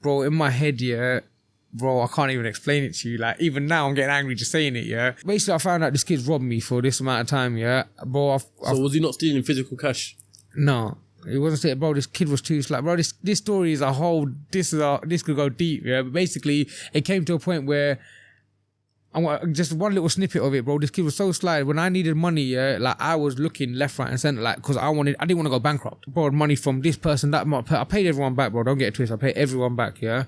bro, in my head, yeah, bro, I can't even explain it to you. Like, even now, I'm getting angry just saying it, yeah. Basically, I found out this kid's robbed me for this amount of time, yeah. Bro, So was he not stealing physical cash? No. It wasn't saying, bro, this kid was too slack. Bro, this story is a whole, this could go deep, yeah. But basically, it came to a point where, just one little snippet of it, bro. This kid was so sly. When I needed money, yeah, like I was looking left, right, and center, like, because I didn't want to go bankrupt. Borrowed money from this person, that. I paid everyone back, bro. Don't get it twisted. I paid everyone back, yeah.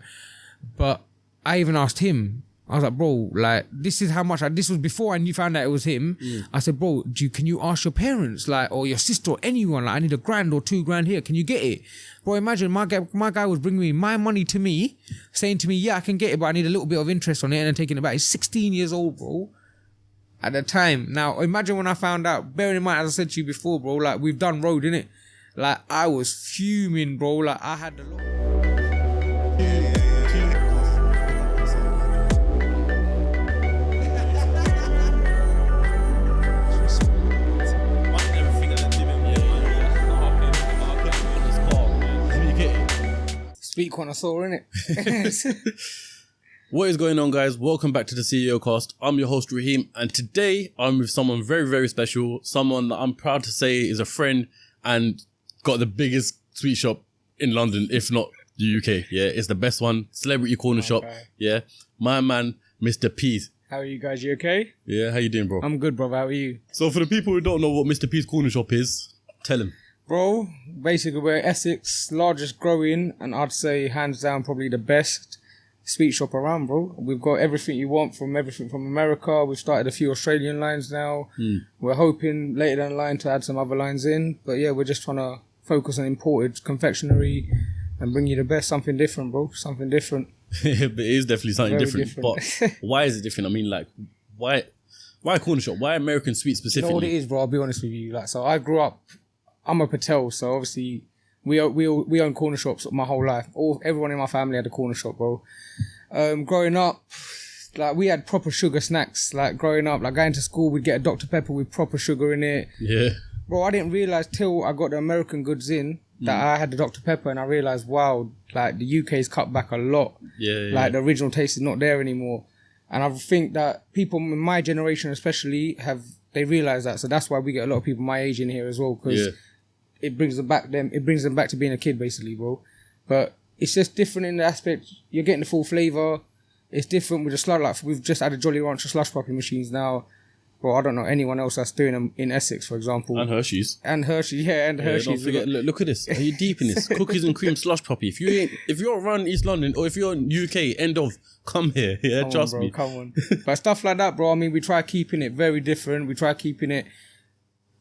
But I even asked him. I was like, bro, like, this is how much. This was before I found out it was him. I said, bro, can you ask your parents, like, or your sister or anyone, like, I need $1,000 or $2,000 here. Can you get it? Bro, imagine my guy was bringing me my money to me, saying to me, yeah, I can get it, but I need a little bit of interest on it, and then taking it back. He's 16 years old, bro, at the time. Now, imagine when I found out, bearing in mind, as I said to you before, bro, like, we've done road, innit? Like, I was fuming, bro. Like, I had a lot. Speak connoisseur, innit? What is going on, guys? Welcome back to the CEOCAST. I'm your host, Raheem, and today I'm with someone very, very special. Someone that I'm proud to say is a friend and got the biggest sweet shop in London, if not the UK. Yeah, it's the best one. Celebrity corner shop. Yeah. My man, Mr. P's. How are you guys? You okay? Yeah, how you doing, bro? I'm good, bro. How are you? So for the people who don't know what Mr. P's corner shop is, tell him. Bro, basically we're Essex, largest growing, and I'd say hands down probably the best sweet shop around, bro. We've got everything you want from everything from America. We've started a few Australian lines now. We're hoping later down the line to add some other lines in. But yeah, we're just trying to focus on imported confectionery and bring you the best, something different, bro. Something different. But it is definitely something Very different. But why is it different? I mean, like, why corner shop? Why American sweet specifically? You know what it is, bro? I'll be honest with you. Like, so I grew up, I'm a Patel, so obviously we own corner shops my whole life. Everyone in my family had a corner shop, bro. Growing up, like, we had proper sugar snacks. Like, growing up, like, going to school, we'd get a Dr. Pepper with proper sugar in it. Yeah. Bro, I didn't realise till I got the American goods in that I had the Dr. Pepper, and I realised, wow, like, the UK's cut back a lot. Yeah. Like, the original taste is not there anymore. And I think that people in my generation especially they realise that. So that's why we get a lot of people my age in here as well, because it brings them back to being a kid, basically, bro. But it's just different in the aspect. You're getting the full flavour. It's different with the slush. Like, we've just added Jolly Rancher slush popping machines now. Well, I don't know anyone else that's doing them in Essex, for example. And Hershey's. Hershey's. Don't forget, look at this. Are you deep in this? Cookies and cream slush poppy. If you're around East London or if you're in UK, come here. Yeah, trust me. Come on. But stuff like that, bro. I mean, we try keeping it very different. We try keeping it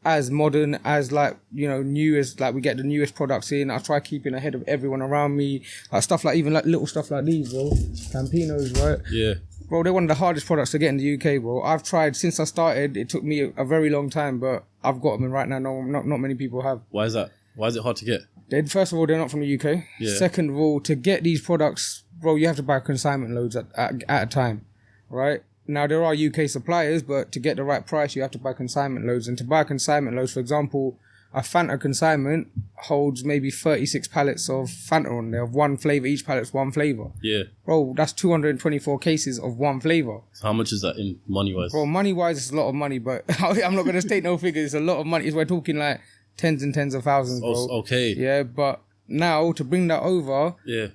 as modern as, like, you know, new as, like, we get the newest products in. I try keeping ahead of everyone around me. Like, stuff like, even like little stuff like these, bro. Campinos, right? Yeah. Bro, they're one of the hardest products to get in the UK, bro. I've tried since I started. It took me a very long time, but I've got them, and right now, not many people have. Why is that? Why is it hard to get? First of all, they're not from the UK. Yeah. Second of all, to get these products, bro, you have to buy consignment loads at a time, right? Now, there are UK suppliers, but to get the right price, you have to buy consignment loads. And to buy consignment loads, for example, a Fanta consignment holds maybe 36 pallets of Fanta on there, of one flavour. Each pallet's one flavour. Yeah. Bro, that's 224 cases of one flavour. So how much is that in money-wise? Bro, money-wise, it's a lot of money, but I'm not going to state no figures. It's a lot of money. We're talking like tens and tens of thousands, bro. Oh, okay. Yeah, but now, to bring that over... Yeah.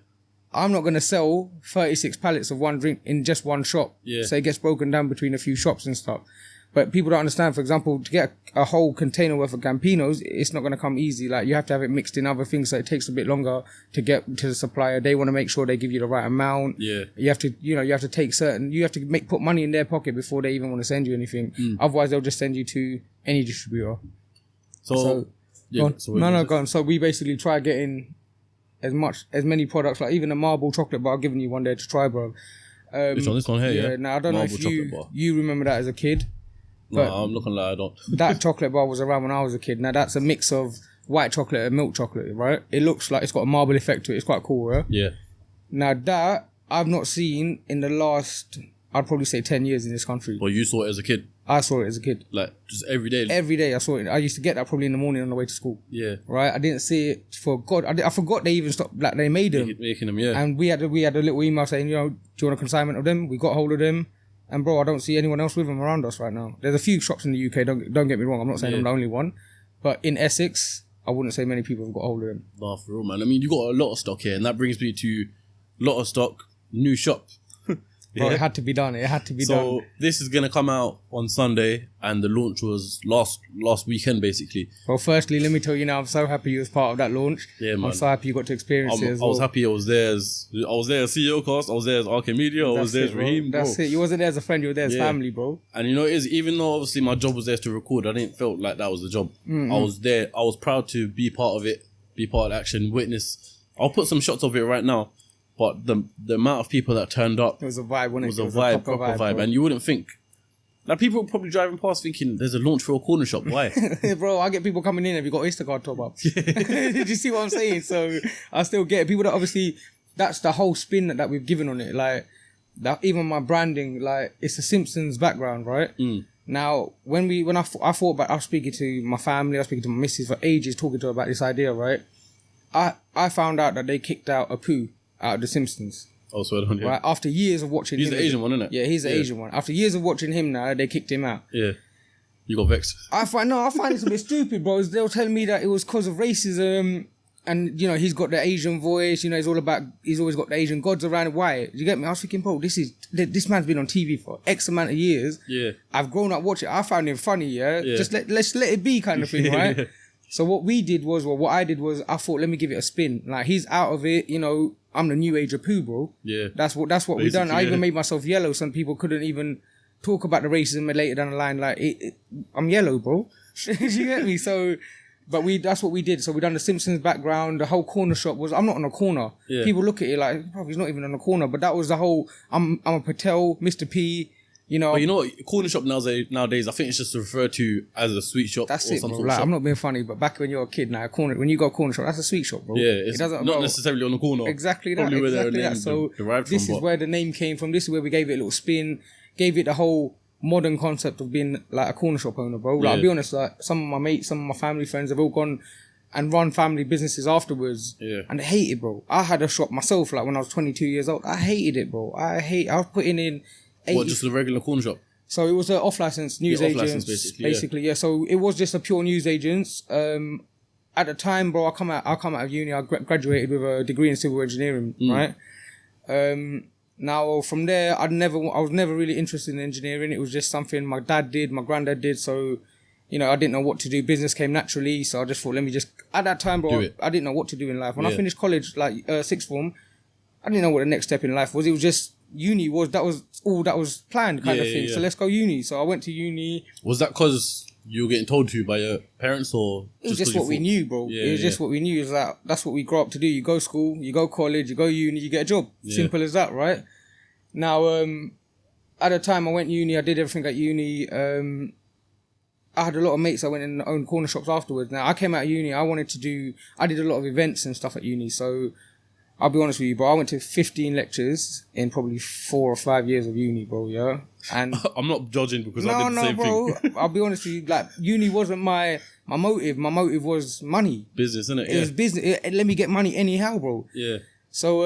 I'm not going to sell 36 pallets of one drink in just one shop. Yeah. So it gets broken down between a few shops and stuff. But people don't understand, for example, to get a whole container worth of Campinos, it's not going to come easy. Like, you have to have it mixed in other things, so it takes a bit longer to get to the supplier. They want to make sure they give you the right amount. Yeah. You have to take put money in their pocket before they even want to send you anything. Otherwise, they'll just send you to any distributor. So go on. So we basically try getting as many products, like even the marble chocolate bar I've given you one day to try, bro. Which one? This one here, yeah? Now, I don't Marble know if you remember that as a kid. No, I'm not gonna lie, I don't. That chocolate bar was around when I was a kid. Now, that's a mix of white chocolate and milk chocolate, right? It looks like it's got a marble effect to it. It's quite cool, right? Yeah. Now, that I've not seen in the last, I'd probably say 10 years in this country. Well, you saw it as a kid? I saw it as a kid. Like, just every day? Every day I saw it. I used to get that probably in the morning on the way to school. Yeah. Right? I didn't see it for God. I forgot they even stopped, like, they made them. Making them, yeah. And we had a little email saying, you know, do you want a consignment of them? We got hold of them. And bro, I don't see anyone else with them around us right now. There's a few shops in the UK, don't get me wrong. I'm not saying I'm the only one. But in Essex, I wouldn't say many people have got hold of them. Nah, for real, man. I mean, you got a lot of stock here, and that brings me to a lot of stock, new shop. Bro, it had to be done. It had to be done. So this is going to come out on Sunday, and the launch was last weekend, basically. Well, firstly, let me tell you now, I'm so happy you was part of that launch. Yeah, man. I'm so happy you got to experience it as well. I was happy I was there as CEOCAST, I was there as RK Media, I was there as Raheem, bro. That's it. You wasn't there as a friend, you were there as family, bro. And you know, it is, even though obviously my job was there to record, I didn't feel like that was the job. I was there. I was proud to be part of it, be part of the action, witness. I'll put some shots of it right now. But the amount of people that turned up... It was a vibe, wasn't it? It was a vibe, proper vibe. And you wouldn't think... Like, people were probably driving past thinking, there's a launch for a corner shop. Why? Bro, I get people coming in, have you got Oyster card top up? Did you see what I'm saying? So, I still get it. People that obviously... That's the whole spin that we've given on it. Like, that even my branding, like, it's a Simpsons background, right? Now, when I thought about... I was speaking to my family, I was speaking to my missus for ages, talking to her about this idea, right? I found out that they kicked out Apu out of The Simpsons. Oh, so I don't know. Right? After years of watching him. He's the Asian one, isn't it? Yeah, he's the Asian one. After years of watching him now, they kicked him out. Yeah. You got vexed. I find this a bit stupid, bro. They were telling me that it was because of racism and, you know, he's got the Asian voice, you know, he's always got the Asian gods around. Why? You get me? I was thinking, bro, this man's been on TV for X amount of years. Yeah. I've grown up watching it. I found him funny, yeah? Just let's let it be kind of thing, right? So what I did was I thought, let me give it a spin. Like, he's out of it, you know, I'm the new age of Pooh, bro. Yeah. That's what we done. I even made myself yellow. Some people couldn't even talk about the racism later down the line. Like, I'm yellow, bro. You get me? So, but that's what we did. So we done the Simpsons background. The whole corner shop was, I'm not on a corner. Yeah. People look at it like, bro, he's not even on a corner. But that was the whole, I'm a Patel, Mr. P, you know. But you know what? Corner shop nowadays, I think it's just referred to as a sweet shop. That's or it, some bro. sort of Like, shop. I'm not being funny, but back when you're a kid now, when you go corner shop, that's a sweet shop, bro. Yeah, it's not necessarily on the corner. Exactly that. So this is where the name came from. This is where we gave it a little spin, gave it the whole modern concept of being like a corner shop owner, bro. Like, I'll be honest, like, some of my mates, some of my family friends have all gone and run family businesses afterwards. Yeah. And they hate it, bro. I had a shop myself, like when I was 22 years old. I hated it, bro. I was putting in 80... What, just a regular corner shop? So it was an off-license news agents, basically. Yeah. So it was just a pure news agents. At the time, bro, I come out of uni. I graduated with a degree in civil engineering, right? Now from there, I was never really interested in engineering. It was just something my dad did, my granddad did. So, you know, I didn't know what to do. Business came naturally. So I just thought, at that time, bro, I didn't know what to do in life. When I finished college, like sixth form, I didn't know what the next step in life was. It was just uni that was all that was planned kind of thing. Yeah. So let's go uni. So I went to uni. Was that because you were getting told to by your parents, or it was just what we knew, bro? Yeah, it was just what we knew. Is that that's what we grow up to do. You go school, you go college, you go uni, you get a job. Simple as that, right? Now, at the time I went uni, I did everything at uni. I had a lot of mates that went and owned corner shops afterwards. Now I came out of uni, I did a lot of events and stuff at uni. So I'll be honest with you, bro. I went to 15 lectures in probably 4 or 5 years of uni, bro. Yeah, and I'm not judging because I did the same bro. thing. I'll be honest with you. Like, uni wasn't my motive. My motive was money. Business, innit? It was business. Let me get money anyhow, bro. Yeah. So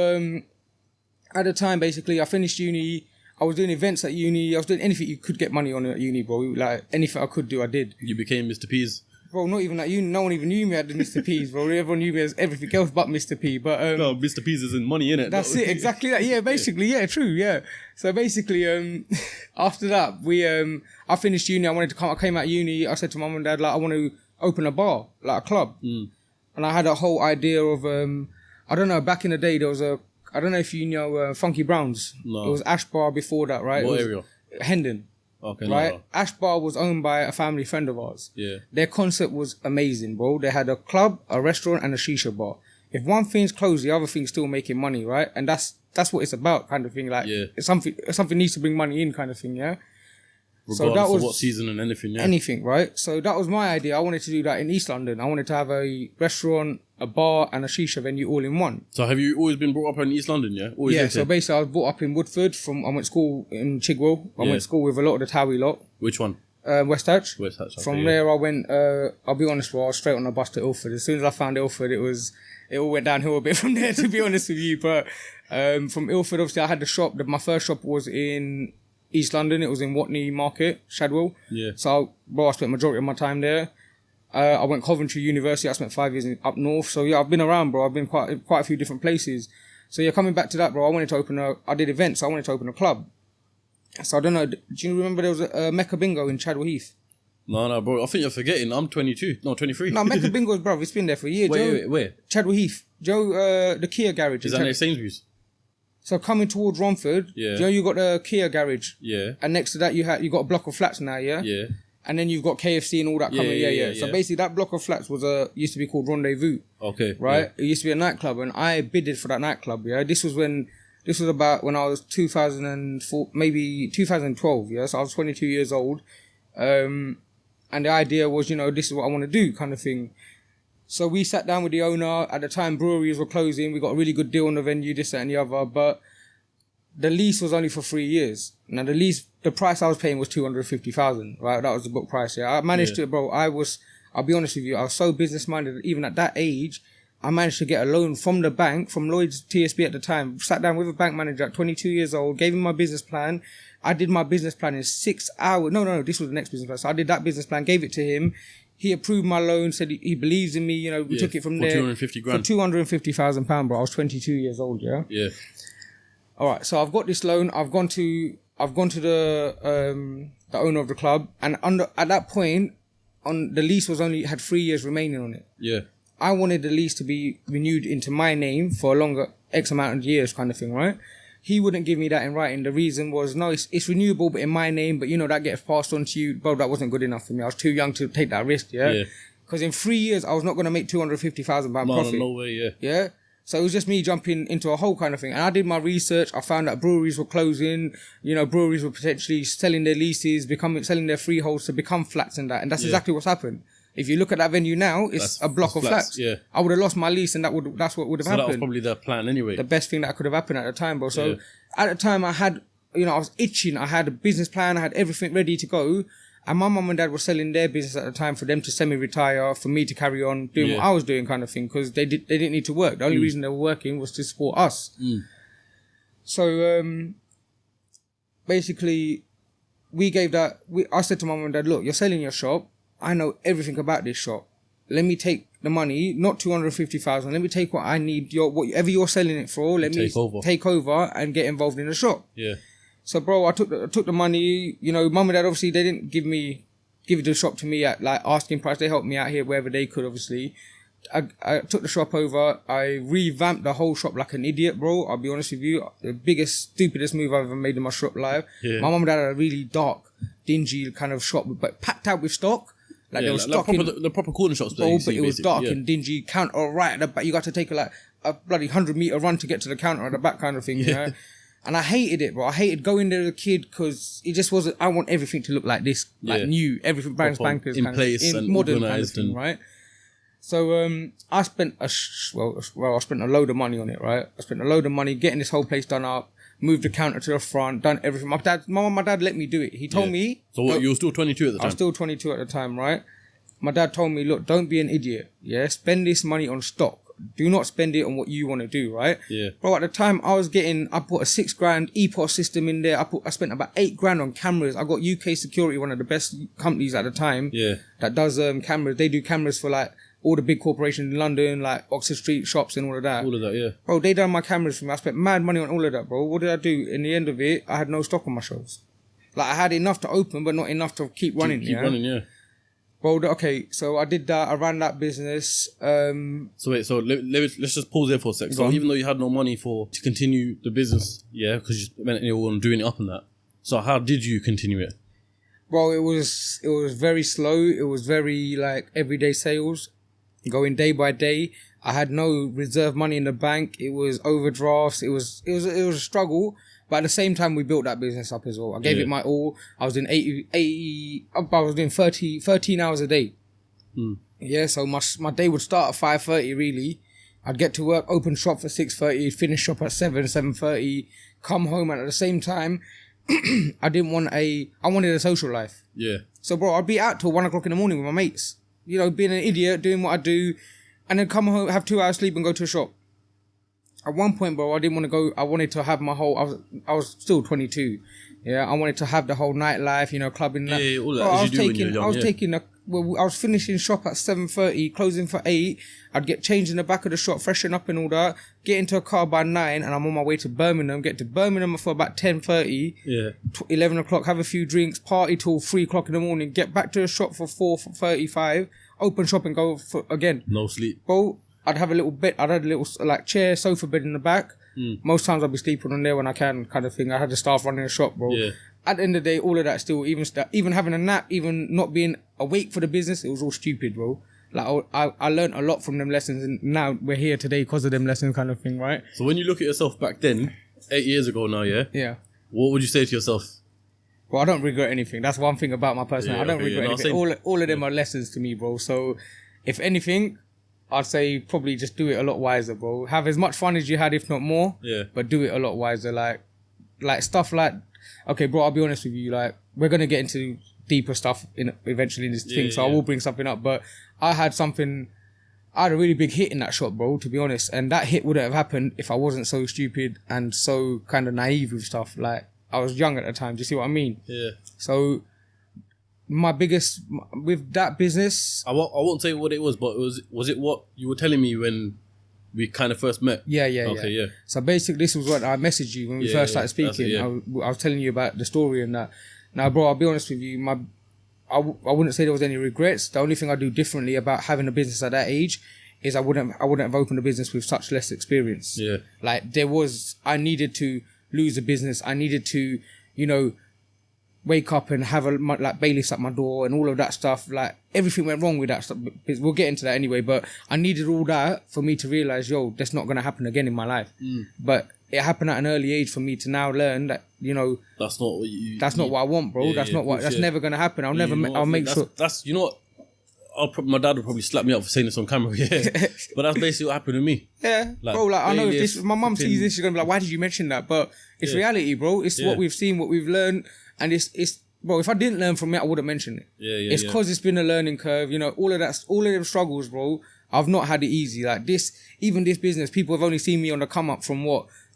at the time, basically, I finished uni. I was doing events at uni. I was doing anything you could get money on at uni, bro. Like, anything I could do, I did. You became Mr. P's. Bro, not even at uni. No one even knew me as Mr. P's, bro. Everyone knew me as everything else but Mr. P. But no, Mr. P's is in money, innit? That's it, exactly that. Yeah, basically, yeah, true, yeah. So basically, after that, I finished uni. I came out of uni. I said to mum and dad, like, I want to open a bar, like a club. And I had a whole idea of, I don't know, back in the day, there was I don't know if you know Funky Browns. No. It was Ash Bar before that, right? What area? Hendon. Okay, right? No. Ash Bar was owned by a family friend of ours. Yeah. Their concept was amazing, bro. They had a club, a restaurant, and a shisha bar. If one thing's closed, the other thing's still making money, right? And that's what it's about, kind of thing. Like, it's something needs to bring money in, kind of thing, yeah? Regardless so that was of what season and anything, yeah. Anything, right? So that was my idea. I wanted to do that in East London. I wanted to have a restaurant, a bar, and a shisha venue all in one. So have you always been brought up in East London, yeah? Always so basically I was brought up in Woodford. I went to school in Chigwell. I went to school with a lot of the Towie lot. Which one? West Hatch. West Hatch. From there, I went. I'll be honest, bro. I was straight on the bus to Ilford. As soon as I found Ilford, it all went downhill a bit from there. To be honest with you, but from Ilford, obviously, I had the shop. My first shop was in East London. It was in Watney Market, Shadwell. Yeah. So, bro, I spent majority of my time there. I went Coventry University. I spent 5 years up north. So yeah, I've been around, bro. I've been quite a few different places. So yeah, coming back to that, bro, I did events. I wanted to open a club. So I don't know. Do you remember there was a Mecca Bingo in Chadwell Heath? No, bro. I think you're forgetting. I'm 22. No, 23. No, Mecca Bingo's, bro. It's been there for a year. Wait, where? Chadwell Heath. Joe, the Kia garage. Is that near Sainsbury's? So coming towards Romford, Yeah. Joe, you got the Kia garage. Yeah. And next to that, you got a block of flats now, yeah? Yeah. And then you've got KFC and all that coming. Yeah. So basically, that block of flats used to be called Rendezvous. Okay. Right? Yeah. It used to be a nightclub, and I bidded for that nightclub, yeah? This was about when I was 2004, maybe 2012, yeah? So I was 22 years old. And the idea was, this is what I want to do, kind of thing. So we sat down with the owner. At the time, breweries were closing. We got a really good deal on the venue, this, that, and the other. But the lease was only for 3 years. Now, the price I was paying was 250,000, right? That was the book price, yeah. I managed to, bro, I'll be honest with you, I was so business-minded that even at that age, I managed to get a loan from the bank, from Lloyd's TSB at the time. Sat down with a bank manager at 22 years old, gave him my business plan. I did my business plan in 6 hours. No, this was the next business plan. So I did that business plan, gave it to him. He approved my loan, said he believes in me. We took it from there. 250 grand. For £250,000, bro. I was 22 years old, yeah? Yeah. All right, so I've got this loan. I've gone to the owner of the club, and at that point, the lease had 3 years remaining on it. Yeah. I wanted the lease to be renewed into my name for a longer X amount of years, kind of thing, right? He wouldn't give me that in writing. The reason was, no, it's renewable, but in my name, but that gets passed on to you. Bro, that wasn't good enough for me. I was too young to take that risk, yeah? Because in 3 years, I was not going to make £250,000 profit. No way, yeah. Yeah? So it was just me jumping into a whole kind of thing. And I did my research. I found that breweries were closing. Breweries were potentially selling their leases, selling their freeholds to become flats and that. And that's exactly what's happened. If you look at that venue now, it's a block of flats. Yeah. I would have lost my lease, and that's what would have happened. So that was probably the plan anyway. The best thing that could have happened at the time, bro. So at the time, I had, I was itching. I had a business plan. I had everything ready to go. And my mum and dad were selling their business at the time for them to semi-retire, for me to carry on doing what I was doing, kind of thing, because they didn't need to work. The only reason they were working was to support us. So basically, I said to mum and dad, look, you're selling your shop. I know everything about this shop. Let me take the money, not 250,000. Let me take what I need. Whatever you're selling it for. Let me take over and get involved in the shop. Yeah. So, bro, I took the money. Mum and dad obviously they didn't give the shop to me at like asking price. They helped me out here wherever they could. Obviously, I took the shop over. I revamped the whole shop like an idiot, bro. I'll be honest with you. The biggest, stupidest move I've ever made in my shop live. Yeah. My mum and dad had a really dark, dingy kind of shop, but packed out with stock. Like there was stock the proper corner shops, but it was dark and dingy. Counter right at the back. You got to take a bloody 100-meter run to get to the counter at the back, kind of thing. Yeah. And I hated it, bro. I hated going there as a kid because it just wasn't. I want everything to look like this, like new, everything brand spanking, in place and modern kind of thing, right? So I spent I spent a load of money on it, right? I spent a load of money getting this whole place done up. Moved the counter to the front, done everything. My mum and my dad let me do it. He told me... So you were still 22 at the time? I was still 22 at the time, right? My dad told me, look, don't be an idiot, yeah? Spend this money on stock. Do not spend it on what you want to do, right? Yeah. Bro, at the time, I put a $6,000 EPOS system in there. I spent about $8,000 on cameras. I got UK Security, one of the best companies at the time. Yeah. That does cameras. They do cameras for like all the big corporations in London, like Oxford Street shops and all of that. All of that, yeah. Bro, they done my cameras for me. I spent mad money on all of that, bro. What did I do? In the end of it, I had no stock on my shelves. Like, I had enough to open, but not enough to keep running. Keep running, yeah. Bro, okay, so I did that. I ran that business. So wait, let's just pause there for a sec. So even though you had no money to continue the business, yeah, because you spent it all on doing it up and that. So how did you continue it? Bro, it was very slow. It was very like everyday sales. Going day by day. I had no reserve money in the bank. It was overdrafts. It was a struggle. But at the same time, we built that business up as well. I gave it my all. I was doing 13 hours a day. Yeah, so my day would start at 5:30 really. I'd get to work, open shop for 6:30, finish shop at 7:30, come home, and at the same time, I wanted a social life. Yeah. So, bro, I'd be out till 1 o'clock in the morning with my mates. You know, being an idiot, doing what I do, and then come home, have 2 hours sleep and go to a shop. At one point, bro, I didn't want to go. I wanted to have my whole. I was still 22. Yeah, I wanted to have the whole nightlife, you know, clubbing. Yeah, all that. Bro, As you do when you're young, I was taking a. Well, I was finishing shop at 7:30, closing for 8. I'd get changed in the back of the shop, freshen up and all that. Get into a car by 9, and I'm on my way to Birmingham. Get to Birmingham for about 10:30. Yeah. 11 o'clock. Have a few drinks. Party till 3 o'clock in the morning. Get back to the shop for 4:35. Open shop and go for again. No sleep. Bro, I'd have a little bed. I'd have a little like chair, sofa bed in the back. Most times I'd be sleeping on there when I can, kind of thing. I had the staff running the shop, bro. Yeah. At the end of the day, all of that still, even having a nap, even not being awake for the business, it was all stupid, bro. Like I learned a lot from them lessons, and now we're here today because of them lessons, kind of thing, right? So when you look at yourself back then, 8 years ago now, yeah, what would you say to yourself? Well, I don't regret anything. That's one thing about my personality. I don't regret anything. All of them are lessons to me, bro. So if anything, I'd say probably just do it a lot wiser, bro. Have as much fun as you had, if not more. Yeah. But do it a lot wiser. Like stuff like, okay, bro, I'll be honest with you. Like, we're going to get into deeper stuff eventually in this thing. So I will bring something up. But I had a really big hit in that shop, bro, to be honest. And that hit wouldn't have happened if I wasn't so stupid and so kind of naive with stuff. Like, I was young at the time. Do you see what I mean? Yeah. So my biggest with that business, I won't say what it was, but was it what you were telling me when we kind of first met? Yeah. So basically, this was what I messaged you when we first started speaking. I was telling you about the story and that. Now, bro, I'll be honest with you. I wouldn't say there was any regrets. The only thing I do differently about having a business at that age is I wouldn't have opened a business with such less experience. Yeah. Like I needed to lose a business. I needed to, you know, wake up and have like bailiffs at my door and all of that stuff. Like, everything went wrong with that stuff. We'll get into that anyway, but I needed all that for me to realize, that's not going to happen again in my life. But it happened at an early age for me to now learn that, you know, that's not what I want, bro. That's never going to happen. I'll make sure. That's, you know what? My dad would probably slap me up for saying this on camera, but that's basically what happened to me. Yeah, bro. Like, I know if this, my mum sees this, she's gonna be like, "Why did you mention that?" But it's reality, bro. It's what we've seen, what we've learned, and it's bro. If I didn't learn from it, I wouldn't mention it. It's because it's been a learning curve. You know, all of them struggles, bro. I've not had it easy. Like even this business, people have only seen me on the come up from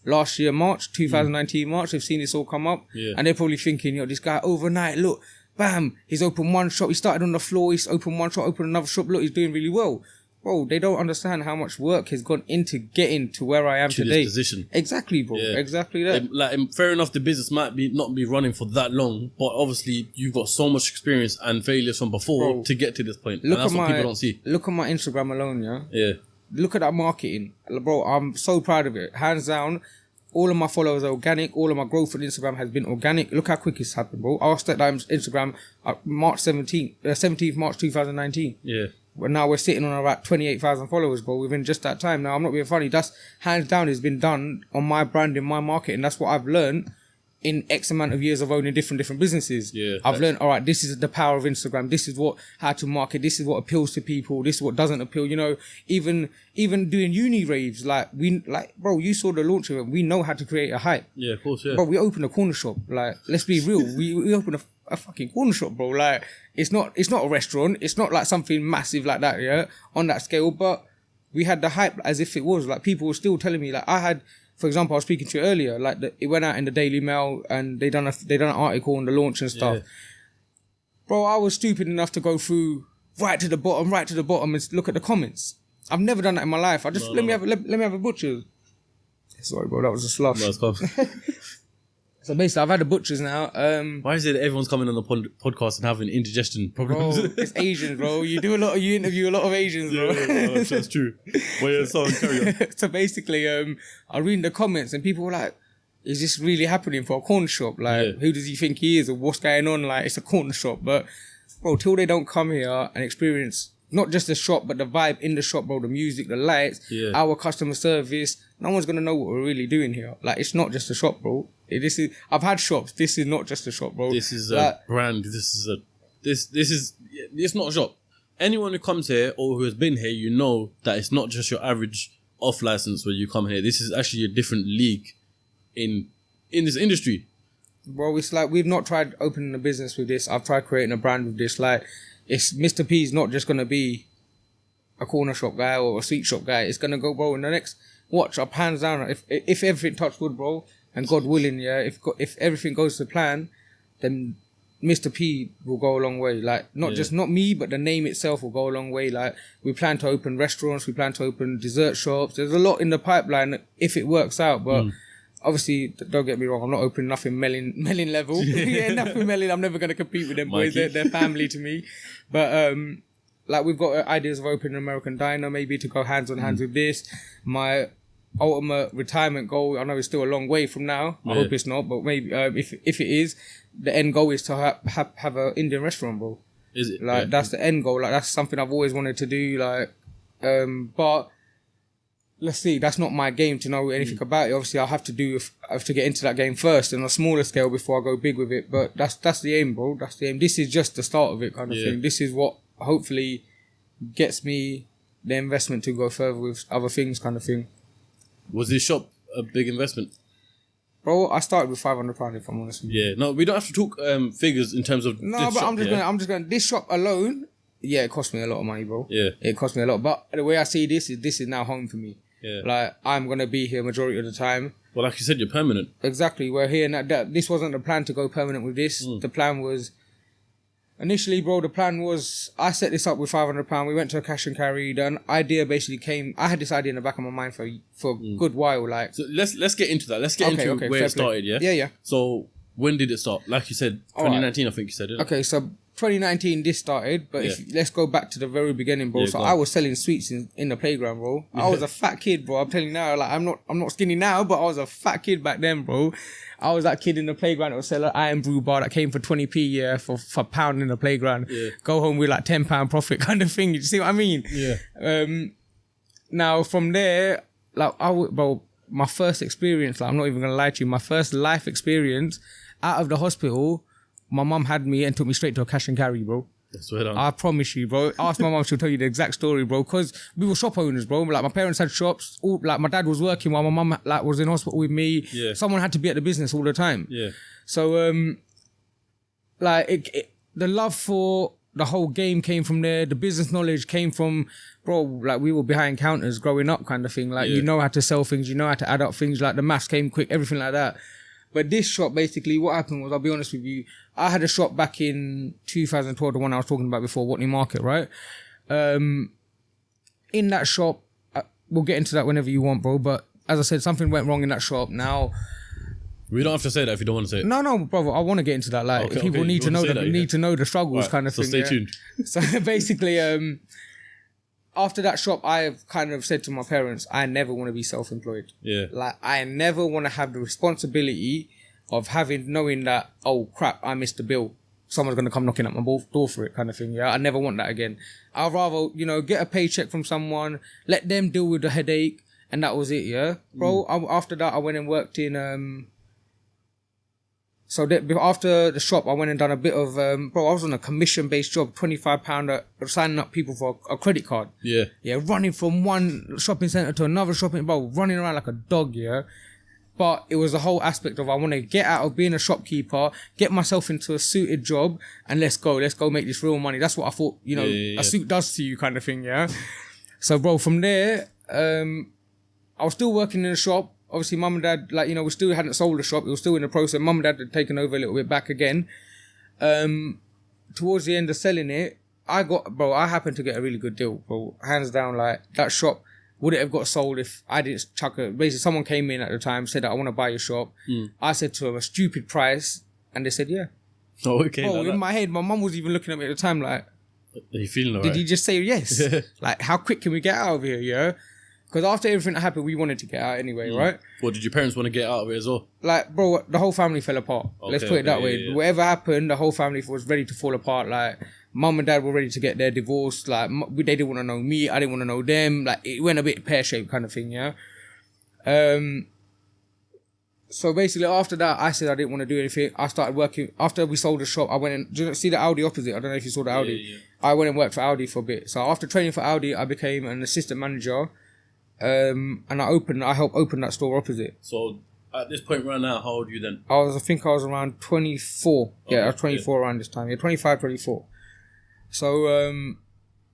last year, March 2019, March. They've seen this all come up, and they're probably thinking, this guy overnight, look. Bam, he's opened one shop. He started on the floor. He's opened one shop, opened another shop. Look, he's doing really well. Bro, they don't understand how much work has gone into getting to where I am today. This position. Exactly, bro. Yeah. Exactly that. Fair enough, the business might not be running for that long, but obviously you've got so much experience and failures from before to get to this point. And that's what people don't see. Look at my Instagram alone, yeah? Yeah. Look at that marketing. Bro, I'm so proud of it. Hands down. All of my followers are organic. All of my growth on Instagram has been organic. Look how quick it's happened, bro. I started that Instagram March 17th March 2019. Yeah. But now we're sitting on about 28,000 followers, bro, within just that time. Now, I'm not being funny. That's hands down has been done on my brand, in my marketing. That's what I've learned in X amount of years of owning different businesses. Yeah, I've learned, all right, this is the power of Instagram. This is how to market. This is what appeals to people. This is what doesn't appeal. You know, even doing uni raves, bro, you saw the launch of it. We know how to create a hype. Yeah, of course, yeah. But we opened a corner shop. Like, let's be real. we opened a fucking corner shop, bro. Like, it's not a restaurant. It's not like something massive like that, yeah, on that scale. But we had the hype as if it was. Like, people were still telling me, like, for example, I was speaking to you earlier, like it went out in the Daily Mail and they done an article on the launch and stuff. Yeah. Bro, I was stupid enough to go through right to the bottom and look at the comments. I've never done that in my life. Let me have a butcher's. Sorry, bro, that was a slush. No, it's cool. So basically, I've had the butchers now. Why is it that everyone's coming on the podcast and having indigestion problems? Bro, it's Asians, bro. You interview a lot of Asians, bro. Yeah, that's true. Well, yeah, so carry on. So basically, I read the comments and people were like, is this really happening for a corner shop? Like, who does he think he is or what's going on? Like, it's a corner shop. But, bro, till they don't come here and experience not just the shop, but the vibe in the shop, bro, the music, the lights, our customer service, no one's going to know what we're really doing here. Like, it's not just a shop, bro. I've had shops. This is not just a shop, bro. This is a brand. It's not a shop. Anyone who comes here or who has been here, you know that it's not just your average off license when you come here. This is actually a different league in this industry. bro, it's like we've not tried opening a business with this. I've tried creating a brand with this. Like, it's Mr. P's not just gonna be a corner shop guy or a sweet shop guy. It's gonna go, bro. In the next watch, up hands down. If everything touch wood, bro, and God willing, yeah. If everything goes to plan, then Mr. P will go a long way. Like, not me, but the name itself will go a long way. Like, we plan to open restaurants, we plan to open dessert shops. There's a lot in the pipeline if it works out. But obviously, don't get me wrong, I'm not opening nothing melon level. Yeah, nothing melon. I'm never gonna compete with them boys. They're family to me. But like, we've got ideas of opening an American diner, maybe to go hands on hands with this. My ultimate retirement goal, I know it's still a long way from now. I hope it's not, but maybe if it is, the end goal is to have an Indian restaurant, bro. Is it? Like, that's the end goal. Like, that's something I've always wanted to do. Like, but let's see. That's not my game to know anything about it. Obviously, I have to get into that game first on a smaller scale before I go big with it. But that's the aim, bro. That's the aim. This is just the start of it, kind of thing. This is what hopefully gets me the investment to go further with other things, kind of thing. Was this shop a big investment? Bro, I started with £500 if I'm honest with you. Yeah, no, we don't have to talk figures in terms of. No, but shop, I'm just going. This shop alone, yeah, it cost me a lot of money, bro. Yeah, it cost me a lot. But the way I see this is now home for me. Yeah, like, I'm gonna be here majority of the time. Well, like you said, you're permanent. Exactly, we're here. And this wasn't the plan to go permanent with this. The plan was. Initially, bro, the plan was, I set this up with £500. We went to a cash and carry. The idea basically came. I had this idea in the back of my mind for a good while. Like, so let's get into that. Let's get into where it started. Yeah, yeah. So when did it start? Like you said, 2019. Right. I think you said, didn't it? Okay, so 2019 this started, but let's go back to the very beginning, bro. So I was selling sweets in the playground, bro. I was a fat kid, bro. I'm telling you now, like, I'm not skinny now, but I was a fat kid back then, bro. I was that kid in the playground that would sell an iron brew bar that came for 20p, for £1 in the playground. Yeah. Go home with like £10 profit kind of thing. You see what I mean? Yeah. Now from there, like, bro, my first experience, like, I'm not even gonna lie to you, my first life experience out of the hospital, my mum had me and took me straight to a cash and carry, bro. I promise you, bro. Ask my mum, she'll tell you the exact story, bro. Because we were shop owners, bro. Like, my parents had shops. Like, my dad was working while my mum, like, was in hospital with me. Yeah. Someone had to be at the business all the time. Yeah. So, like, the love for the whole game came from there. The business knowledge came from, bro, like, we were behind counters growing up, kind of thing. Like, you know how to sell things. You know how to add up things. Like, the maths came quick, everything like that. But this shop, basically, what happened was, I'll be honest with you, I had a shop back in 2012, the one I was talking about before, Watney Market, right? In that shop, we'll get into that whenever you want, bro, but as I said, something went wrong in that shop. Now, we don't have to say that if you don't want to say it. No, brother, I want to get into that. Like, people need to know need to know the struggles, kind of thing. So stay tuned. So basically, after that shop, I kind of said to my parents, I never want to be self-employed. Yeah. Like, I never want to have the responsibility of knowing that, oh crap, I missed the bill. Someone's going to come knocking at my door for it, kind of thing. Yeah. I never want that again. I'd rather, get a paycheck from someone, let them deal with the headache, and that was it. Yeah. Bro, after that, I went and worked in, after the shop, I went and done a bit of, I was on a commission-based job, £25, signing up people for a credit card. Yeah. Yeah, running from one shopping centre to another running around like a dog, yeah. But it was the whole aspect of, I want to get out of being a shopkeeper, get myself into a suited job, and let's go make this real money. That's what I thought, a suit does to you, kind of thing, yeah. So, bro, from there, I was still working in the shop. Obviously, mum and dad, we still hadn't sold the shop. It was still in the process. Mum and dad had taken over a little bit back again. Towards the end of selling it, I happened to get a really good deal, bro. Hands down, like, that shop wouldn't have got sold if I didn't chuck it. Basically, someone came in at the time, said that I want to buy your shop. I said to them a stupid price, and they said, yeah. Oh, okay. Bro, in my head, my mum was even looking at me at the time like, are you feeling alright? Did you just say yes? Like, how quick can we get out of here, yeah? Because after everything that happened, we wanted to get out anyway, right? Well, did your parents want to get out of it as well? Like, bro, the whole family fell apart. Let's put it that way. Yeah. Whatever happened, the whole family was ready to fall apart. Like, mum and dad were ready to get their divorce. Like, they didn't want to know me. I didn't want to know them. Like, it went a bit pear-shaped kind of thing, yeah? So basically, after that, I said I didn't want to do anything. I started working. After we sold the shop, I went and... Do you see the Audi opposite? I don't know if you saw the Audi. Yeah. I went and worked for Audi for a bit. So after training for Audi, I became an assistant manager. And I helped open that store opposite. So At this point right now, how old are you then? I think I was around 24. Yeah, I was 24 around this time. Yeah, 25, 24. So,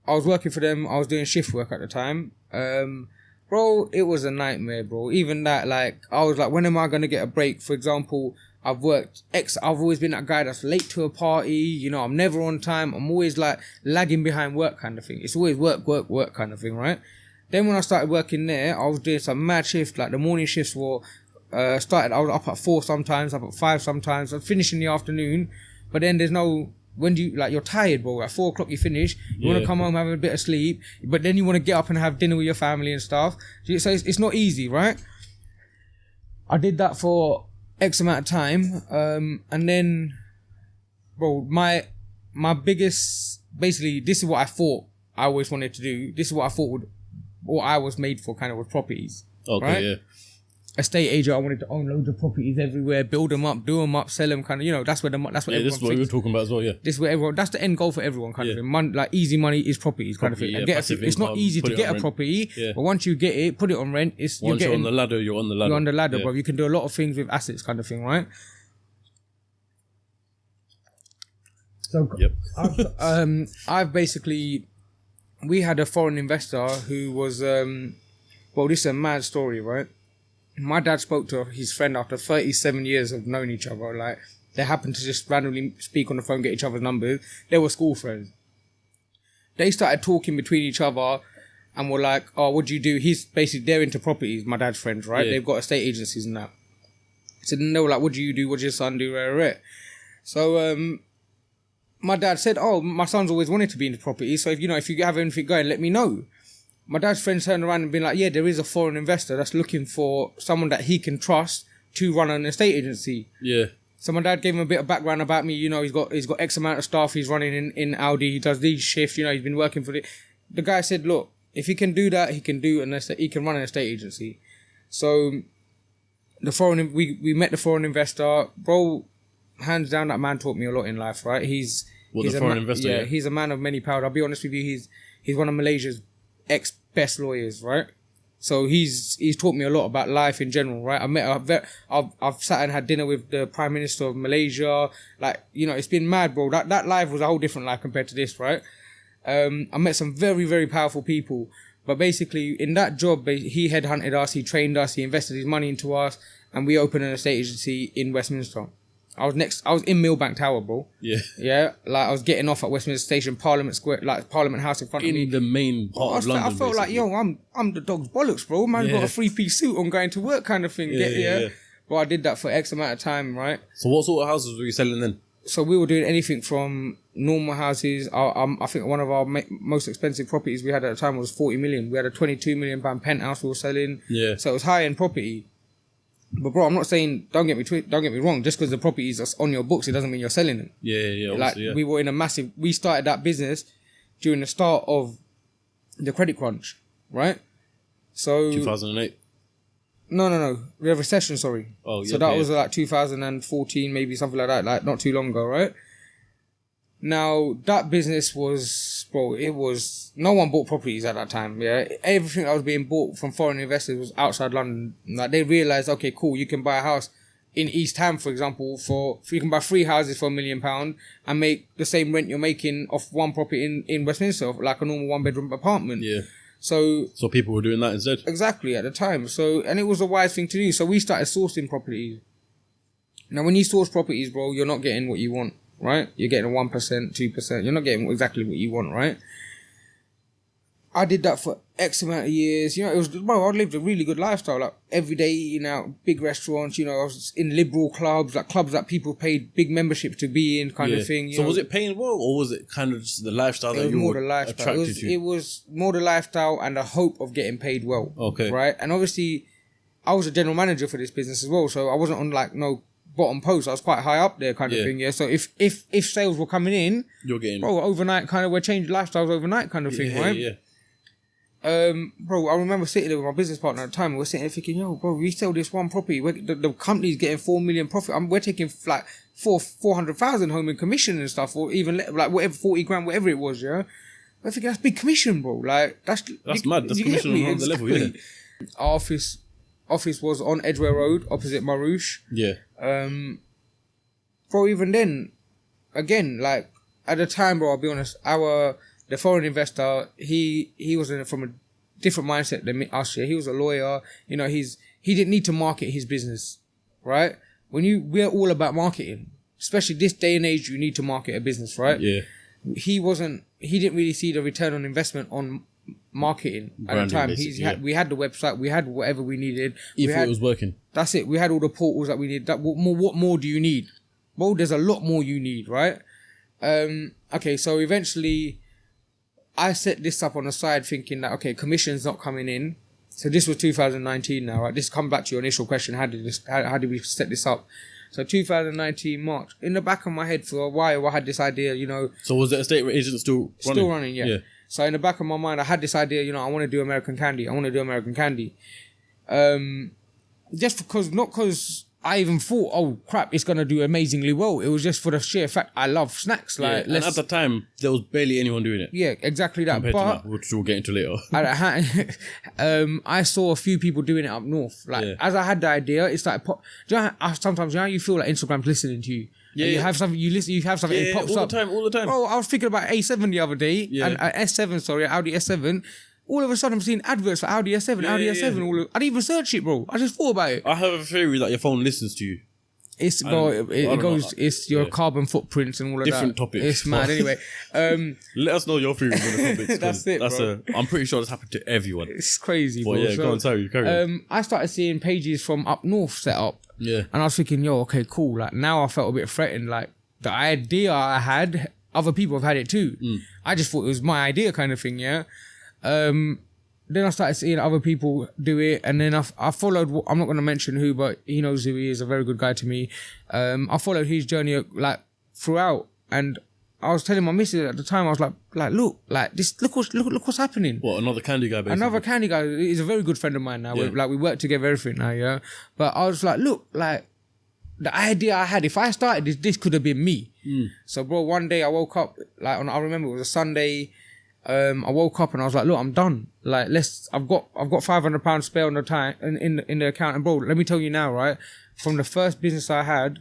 I was working for them. I was doing shift work at the time. Bro, it was a nightmare, bro. Even that, like, I was like, when am I going to get a break? For example, I've always been that guy that's late to a party. You know, I'm never on time. I'm always like lagging behind work kind of thing. It's always work kind of thing, right? Then when I started working there, I was doing some mad shifts. Like the morning shifts were, I was up at 4 sometimes, up at 5 sometimes. I'd finish in the afternoon. But then there's no, when do you, like, you're tired, bro. At 4 o'clock you finish. You want to come home, have a bit of sleep. But then you want to get up and have dinner with your family and stuff. So it's not easy, right? I did that for X amount of time. And then, bro, my biggest, basically, this is what I thought I always wanted to do. This is what I thought what I was made for, kind of, with properties. Okay, right? yeah. Estate agent, I wanted to own loads of properties everywhere, build them up, do them up, sell them, kind of, you know, that's what everyone this is what we were talking about as well, yeah. This is what everyone, that's the end goal for everyone, kind of thing. Like, easy money is properties, kind of thing. And it's not easy to get a property, but once you get it, put it on rent, once you're on the ladder, you're on the ladder. You're on the ladder, bro. You can do a lot of things with assets, kind of thing, right? So, I've basically, we had a foreign investor who was, well, this is a mad story, right? My dad spoke to his friend after 37 years of knowing each other. Like, they happened to just randomly speak on the phone, get each other's numbers. They were school friends. They started talking between each other and were like, oh, what do you do? They're into properties, my dad's friends, right? Yeah. They've got estate agencies and that. So then they were like, what do you do? What does your son do? So, my dad said, oh, my son's always wanted to be into property. So if you have anything going, let me know. My dad's friend turned around and been like, yeah, there is a foreign investor that's looking for someone that he can trust to run an estate agency. Yeah. So my dad gave him a bit of background about me. You know, he's got X amount of staff he's running in Audi. He does these shifts. You know, he's been working for it. The guy said, look, if he can do that, he can run an estate agency. So we met the foreign investor. Bro, hands down, that man taught me a lot in life, right? He's a foreign investor. Yeah, he's a man of many powers. I'll be honest with you, he's one of Malaysia's ex-best lawyers, right? So he's taught me a lot about life in general, right? I've sat and had dinner with the Prime Minister of Malaysia. Like, you know, it's been mad, bro. That life was a whole different life compared to this, right? I met some very, very powerful people. But basically, in that job, he headhunted us, he trained us, he invested his money into us, and we opened an estate agency in Westminster. I was in Millbank Tower, bro. Yeah. Yeah. Like, I was getting off at Westminster Station, Parliament Square, like Parliament House in front of me. In the main part of London, I felt like, yo, I'm the dog's bollocks, bro. Man got a 3-piece suit on going to work kind of thing. Yeah. But I did that for X amount of time, right? So what sort of houses were you selling then? So we were doing anything from normal houses. I think one of our most expensive properties we had at the time was 40 million. We had a 22 million pound penthouse we were selling. Yeah. So it was high-end property. But bro, I'm not saying, don't get me wrong, just because the property is on your books, it doesn't mean you're selling them. Yeah. Like, we were in we started that business during the start of the credit crunch, right? So 2008. No. The recession, sorry. Oh, yeah. So that was like 2014, maybe something like that, like not too long ago, right? Now, that business was, bro, no one bought properties at that time, yeah? Everything that was being bought from foreign investors was outside London. Like, they realised, okay, cool, you can buy a house in East Ham, for example, you can buy 3 houses for £1 million and make the same rent you're making off one property in Westminster, like a normal 1-bedroom apartment. Yeah. So people were doing that instead? Exactly, at the time. So, and it was a wise thing to do. So we started sourcing properties. Now, when you source properties, bro, you're not getting what you want. Right? You're getting 1%, 2%. You're not getting exactly what you want, right? I did that for X amount of years. You know, I lived a really good lifestyle. Like, every day eating out, big restaurants, you know, I was in liberal clubs, like clubs that people paid big membership to be in, kind of thing. So was it paying well, or was it kind of just the lifestyle that you were attracted to? It was more the lifestyle and the hope of getting paid well. Okay. Right? And obviously, I was a general manager for this business as well, so I wasn't on like no bottom post. I was quite high up there, kind of thing. Yeah. So if sales were coming in, you're getting overnight, kind of, we're changing lifestyles overnight, kind of thing, right? Yeah. Bro, I remember sitting there with my business partner at the time. We're sitting there thinking, yo, bro, we sell this one property. The company's getting 4 million profit. We're taking like 400,000 home in commission and stuff, or even like whatever, 40 grand, whatever it was. Yeah. I think that's big commission, bro. Like that's mad. That's commission on the level. Yeah. Our office office was on Edgware Road, opposite Marouche. Yeah. Bro, even then, again, like, at the time, bro, I'll be honest, the foreign investor, he was from a different mindset than us. Yeah, he was a lawyer. You know, he didn't need to market his business, right? We're all about marketing, especially this day and age. You need to market a business, right? Yeah. He didn't really see the return on investment on marketing at the time. We had the website, we had whatever we needed. It was working. That's it. We had all the portals that we need. What more do you need? Well, there's a lot more you need, right? Okay, so eventually I set this up on the side thinking that, okay, commission's not coming in. So this was 2019 now, right? This come back to your initial question. How did we set this up? So 2019 March. In the back of my head for a while, I had this idea, you know. So was the estate agent still running? Still running, yeah. So in the back of my mind, I had this idea, you know, I want to do American candy. Just because, not because I even thought, oh crap, it's going to do amazingly well. It was just for the sheer fact I love snacks. Like, and at the time, there was barely anyone doing it. Yeah, exactly that. Compared But to now, which we'll get into later. I saw a few people doing it up north. Like, as I had the idea, it's like, do you know how, sometimes, you know how you feel like Instagram's listening to you? Yeah, you have something, it pops up. All the time. Oh, I was thinking about A7 the other day, and S7, sorry, Audi S7. All of a sudden, I'm seeing adverts for Audi S7, Audi S7. I didn't even search it, bro. I just thought about it. I have a theory that your phone listens to you. It's it's your carbon footprints and all of Different that. topics. It's mad. Anyway, let us know your theories on the topics. That's it, bro. I'm pretty sure this happened to everyone. It's crazy, but bro. Yeah, go on, carry on. I started seeing pages from up north set up. Yeah. And I was thinking, yo, okay, cool. Like, now I felt a bit threatened. Like, the idea I had, other people have had it too. I just thought it was my idea kind of thing, yeah. Then I started seeing other people do it, and then I followed, I'm not going to mention who, but he knows who he is, a very good guy to me. I followed his journey, like, throughout, and I was telling my missus at the time, I was like, look what's happening. What, another candy guy, basically? Another candy guy. He's a very good friend of mine now. Yeah. We work together, everything now, yeah. But I was like, look, like, the idea I had, if I started this could have been me. So, bro, one day I woke up, like, I remember it was a Sunday. I woke up and I was like, look, I'm done. Like, I've got £500 spare on the time in the account. And bro, let me tell you now, right? From the first business I had,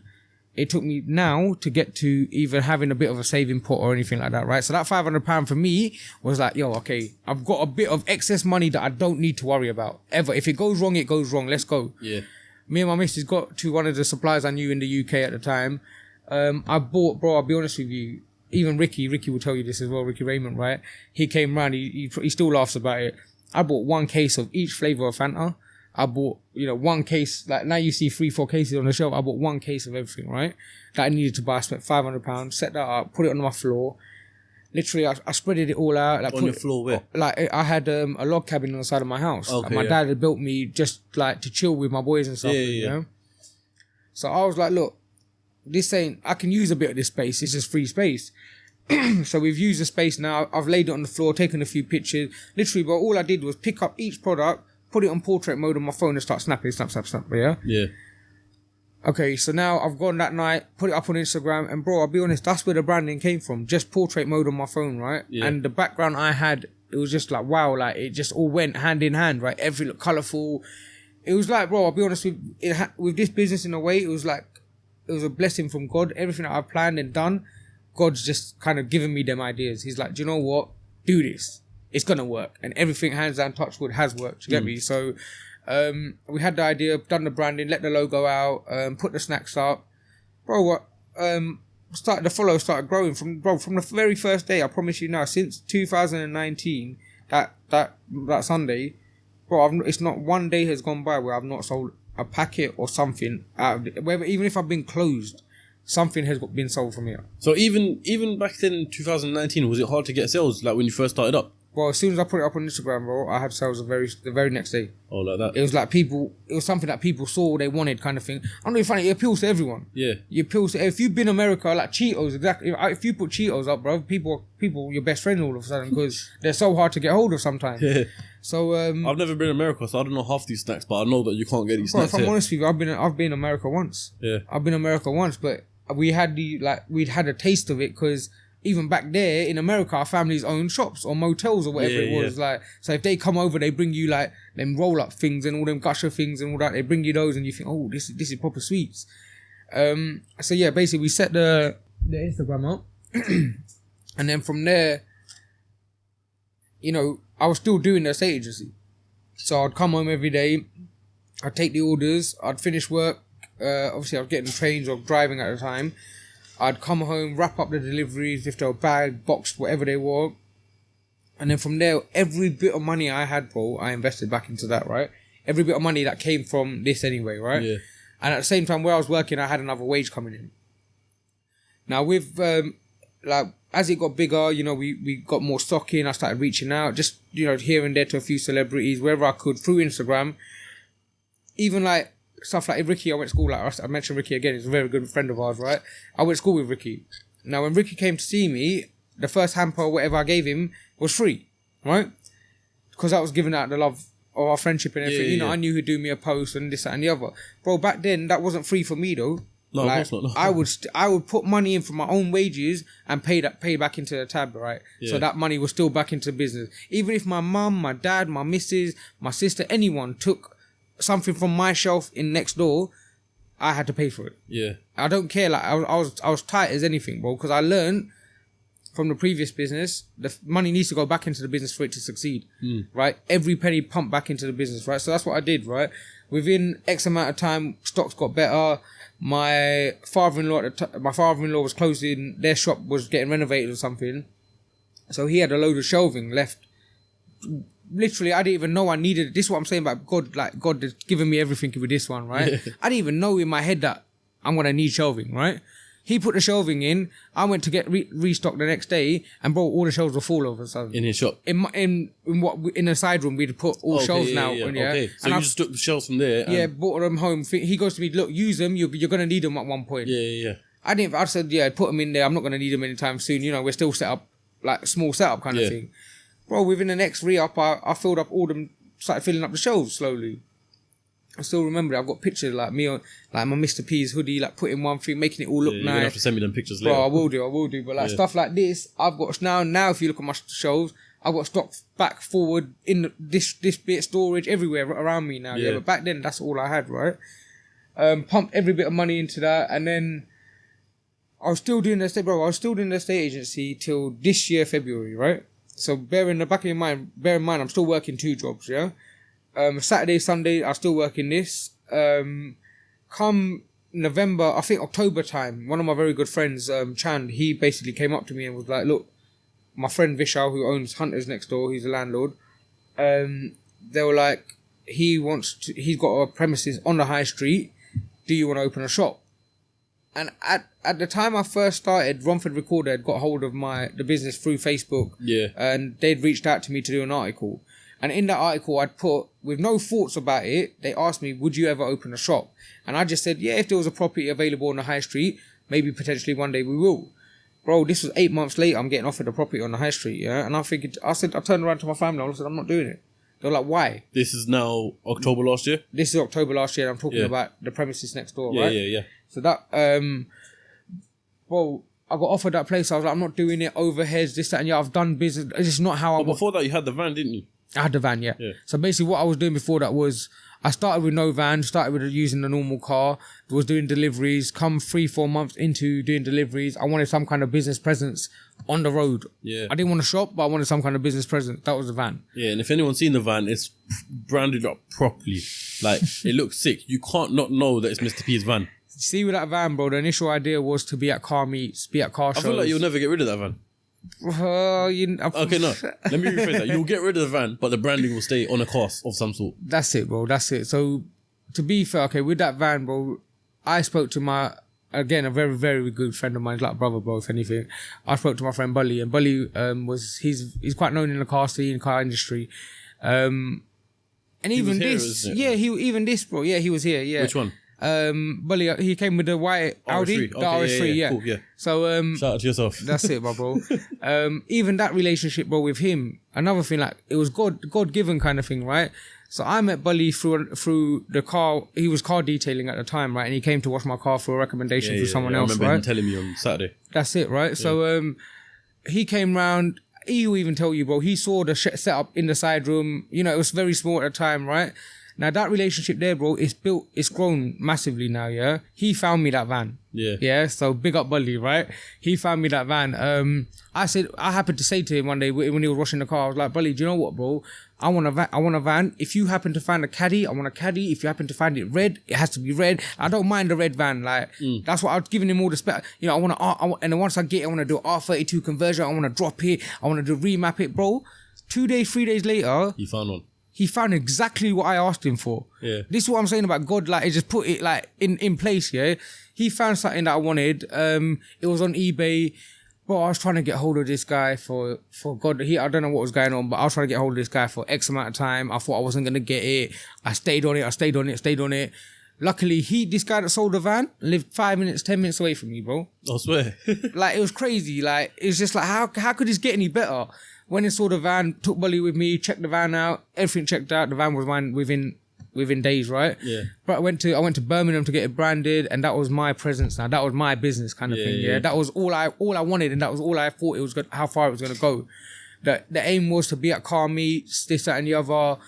it took me now to get to even having a bit of a saving pot or anything like that, right? So that £500 for me was like, yo, okay, I've got a bit of excess money that I don't need to worry about ever. If it goes wrong, it goes wrong. Let's go. Yeah. Me and my missus got to one of the suppliers I knew in the UK at the time. I bought, bro, I'll be honest with you, even Ricky will tell you this as well, Ricky Raymond, right? He came round, he still laughs about it. I bought 1 case of each flavour of Fanta. I bought, 1 case, like now you see 3-4 cases on the shelf. I bought 1 case of everything, right? That I needed to buy. I spent £500, set that up, put it on my floor. Literally, I spreaded it all out. Like, on your floor where? Like, I had a log cabin on the side of my house. Okay, my dad had built me just like to chill with my boys and stuff. You know? So I was like, look, I can use a bit of this space. It's just free space. So we've used the space now. I've laid it on the floor, taken a few pictures. Literally, but all I did was pick up each product, put it on portrait mode on my phone and start snapping, snap, yeah? Yeah. Okay, so now I've gone that night, put it up on Instagram, and bro, I'll be honest, that's where the branding came from. Just portrait mode on my phone, right? Yeah. And the background I had, it was just like, wow, like it just all went hand in hand, right? Everything looked colourful. It was like, bro, I'll be honest with this business in a way, it was a blessing from God. Everything that I've planned and done, God's just kind of given me them ideas. He's like, do you know what? Do this. It's going to work. And everything, hands down, touch wood, has worked. You get me? So we had the idea, done the branding, let the logo out, put the snacks up. Bro, what? The followers started growing from the very first day. I promise you now, since 2019, that Sunday, bro, it's not one day has gone by where I've not sold a packet or something out of it. Whether, even if I've been closed, something has been sold from here. So even back then in 2019, was it hard to get sales, like when you first started up? Well, as soon as I put it up on Instagram, bro, I had sales the very next day. Oh, like that? It was like it was something that people saw, they wanted kind of thing. I don't know if it appeals to everyone. Yeah. It appeals to, if you've been in America, like Cheetos, exactly. If you put Cheetos up, bro, people your best friend all of a sudden, because they're so hard to get hold of sometimes. Yeah. So, I've never been in America, so I don't know half these snacks, but I know that you can't get these snacks if I'm here. honest with you, I've been in America once. Yeah. I've been in America once, but we'd had a taste of it because even back there in America, our families own shops or motels or whatever it was. Like, so if they come over, they bring you like them roll up things and all them gusher things and all that. They bring you those, and you think, oh, this is proper sweets. So yeah, basically we set the Instagram up, and then from there, you know, I was still doing the estate agency. So I'd come home every day, I'd take the orders, I'd finish work. Obviously I was getting trains or driving at the time. I'd come home, wrap up the deliveries if they were bagged, boxed, whatever they were. And then from there, every bit of money I had, bro, I invested back into that, right? Every bit of money that came from this anyway, right? Yeah. And at the same time, where I was working, I had another wage coming in. Now with, like, as it got bigger, you know, we got more stock in. I started reaching out, just, you know, here and there to a few celebrities, wherever I could, through Instagram. Even like, stuff like Ricky, I went to school, like I mentioned Ricky again, he's a very good friend of ours, right? I went to school with Ricky. Now when Ricky came to see me, the first hamper or whatever I gave him was free, right? Because I was giving out the love of our friendship and everything. I knew he'd do me a post and this, that and the other. Bro, back then, that wasn't free for me though. No, like, of course not. No. I would put money in from my own wages and pay back into the tab, right? Yeah. So that money was still back into the business. Even if my mum, my dad, my missus, my sister, anyone took something from my shelf in next door, I had to pay for it. Yeah. I don't care. Like I was tight as anything, bro, because I learned from the previous business, the money needs to go back into the business for it to succeed, right? Every penny pumped back into the business, right? So that's what I did, right? Within X amount of time, stocks got better. My father-in-law was closing. Their shop was getting renovated or something, so he had a load of shelving left. Literally, I didn't even know I needed it. This is what I'm saying about God. Like, God has given me everything with this one, right? Yeah. I didn't even know in my head that I'm going to need shelving, right? He put the shelving in. I went to get restocked the next day, and bro, all the shelves were full all of a sudden. In his shop? In the side room, we'd put all shelves now. Yeah. Okay, so you just took the shelves from there? Yeah, brought them home. He goes to me, look, use them. You're going to need them at one point. Yeah. I said, yeah, put them in there. I'm not going to need them anytime soon. You know, we're still set up, like small setup kind of thing. Bro, within the next re-up, I filled up all them, started filling up the shelves slowly. I still remember it. I've got pictures like me on, like my Mr. P's hoodie, like putting one thing, making it all look nice. You're going to have to send me them pictures later. Bro, I will do. But like stuff like this, I've got now if you look at my shelves, I've got stock back, forward, in this bit, storage, everywhere around me now. Yeah. But back then, that's all I had, right? Pumped every bit of money into that. And then I was still doing the estate agency till this year, February, right? So bear in mind, I'm still working 2 jobs, yeah? Saturday, Sunday, I still working this. Come November, I think October time, one of my very good friends, Chand, he basically came up to me and was like, look, my friend Vishal, who owns Hunters next door, he's a landlord, they were like, he's got a premises on the high street, do you want to open a shop? And at the time I first started, Romford Recorder had got hold of the business through Facebook. Yeah. And they'd reached out to me to do an article. And in that article I'd put, with no thoughts about it, they asked me, would you ever open a shop? And I just said, yeah, if there was a property available on the high street, maybe potentially one day we will. Bro, this was 8 months later, I'm getting offered a property on the high street, yeah? And I turned around to my family, I said, I'm not doing it. They were like, why? This is now October last year? This is October last year, and I'm talking about the premises next door, right? Yeah. So that, bro, I got offered that place. I was like, I'm not doing it. Overheads, this, that, and yeah. I've done business. It's just not how before that, you had the van, didn't you? I had the van, yeah. So basically, what I was doing before that was I started with no van. Started with using the normal car. Was doing deliveries. Come 3-4 months into doing deliveries, I wanted some kind of business presence on the road. Yeah. I didn't want to shop, but I wanted some kind of business presence. That was the van. Yeah, and if anyone's seen the van, it's branded up properly. Like, it looks sick. You can't not know that it's Mr. P's van. See, with that van, bro, the initial idea was to be at car meets, be at car shows. I feel like you'll never get rid of that van. Okay, no. Let me rephrase that. You'll get rid of the van, but the branding will stay on a course of some sort. That's it, bro. That's it. So, to be fair, okay, with that van, bro, I spoke to a very, very good friend of mine, like brother, bro, if anything. I spoke to my friend Bully, and Bully he's quite known in the car scene, car industry. And even this, bro, yeah, he was here, yeah. Which one? Bully, he came with the white Audi, the RS3, yeah. Cool, yeah. So, shout out to yourself. That's it, my bro. Even that relationship, bro, with him, another thing, like, it was God-given kind of thing, right? So I met Bully through the car. He was car detailing at the time, right? And he came to wash my car for a recommendation from someone else, right? I remember him telling me on Saturday. That's it, right? Yeah. So, he came round. He'll even tell you, bro, he saw the setup in the side room. You know, it was very small at the time, right? Now, that relationship there, bro, it's grown massively now, yeah? He found me that van. Yeah. Yeah, so big up Bully, right? He found me that van. I happened to say to him one day when he was washing the car, I was like, Bully, do you know what, bro? I want a van. If you happen to find a caddy, I want a caddy. If you happen to find it red, it has to be red. I don't mind the red van. Like, that's what I was giving him all the spec. You know, and then once I get it, I want to do R32 conversion. I want to drop it. I want to do remap it, bro. 3 days later, You found one. he found exactly what I asked him for. Yeah. This is what I'm saying about God, like, it just put it, like, in place, yeah? He found something that I wanted. It was on eBay. Bro, I was trying to get hold of this guy for God. I don't know what was going on, but I was trying to get hold of this guy for X amount of time. I thought I wasn't going to get it. I stayed on it. Luckily, this guy that sold the van lived 5 minutes, 10 minutes away from me, bro. I swear. Like, it was crazy. Like, it was just like, how could this get any better? When he saw the van, took Bully with me, checked the van out, everything checked out. The van was mine within days, right? Yeah. But I went to Birmingham to get it branded, and that was my presence now. That was my business kind of thing. Yeah. That was all I wanted, and that was all I thought it was how far it was gonna go. The aim was to be at car meets, this, that, and the other.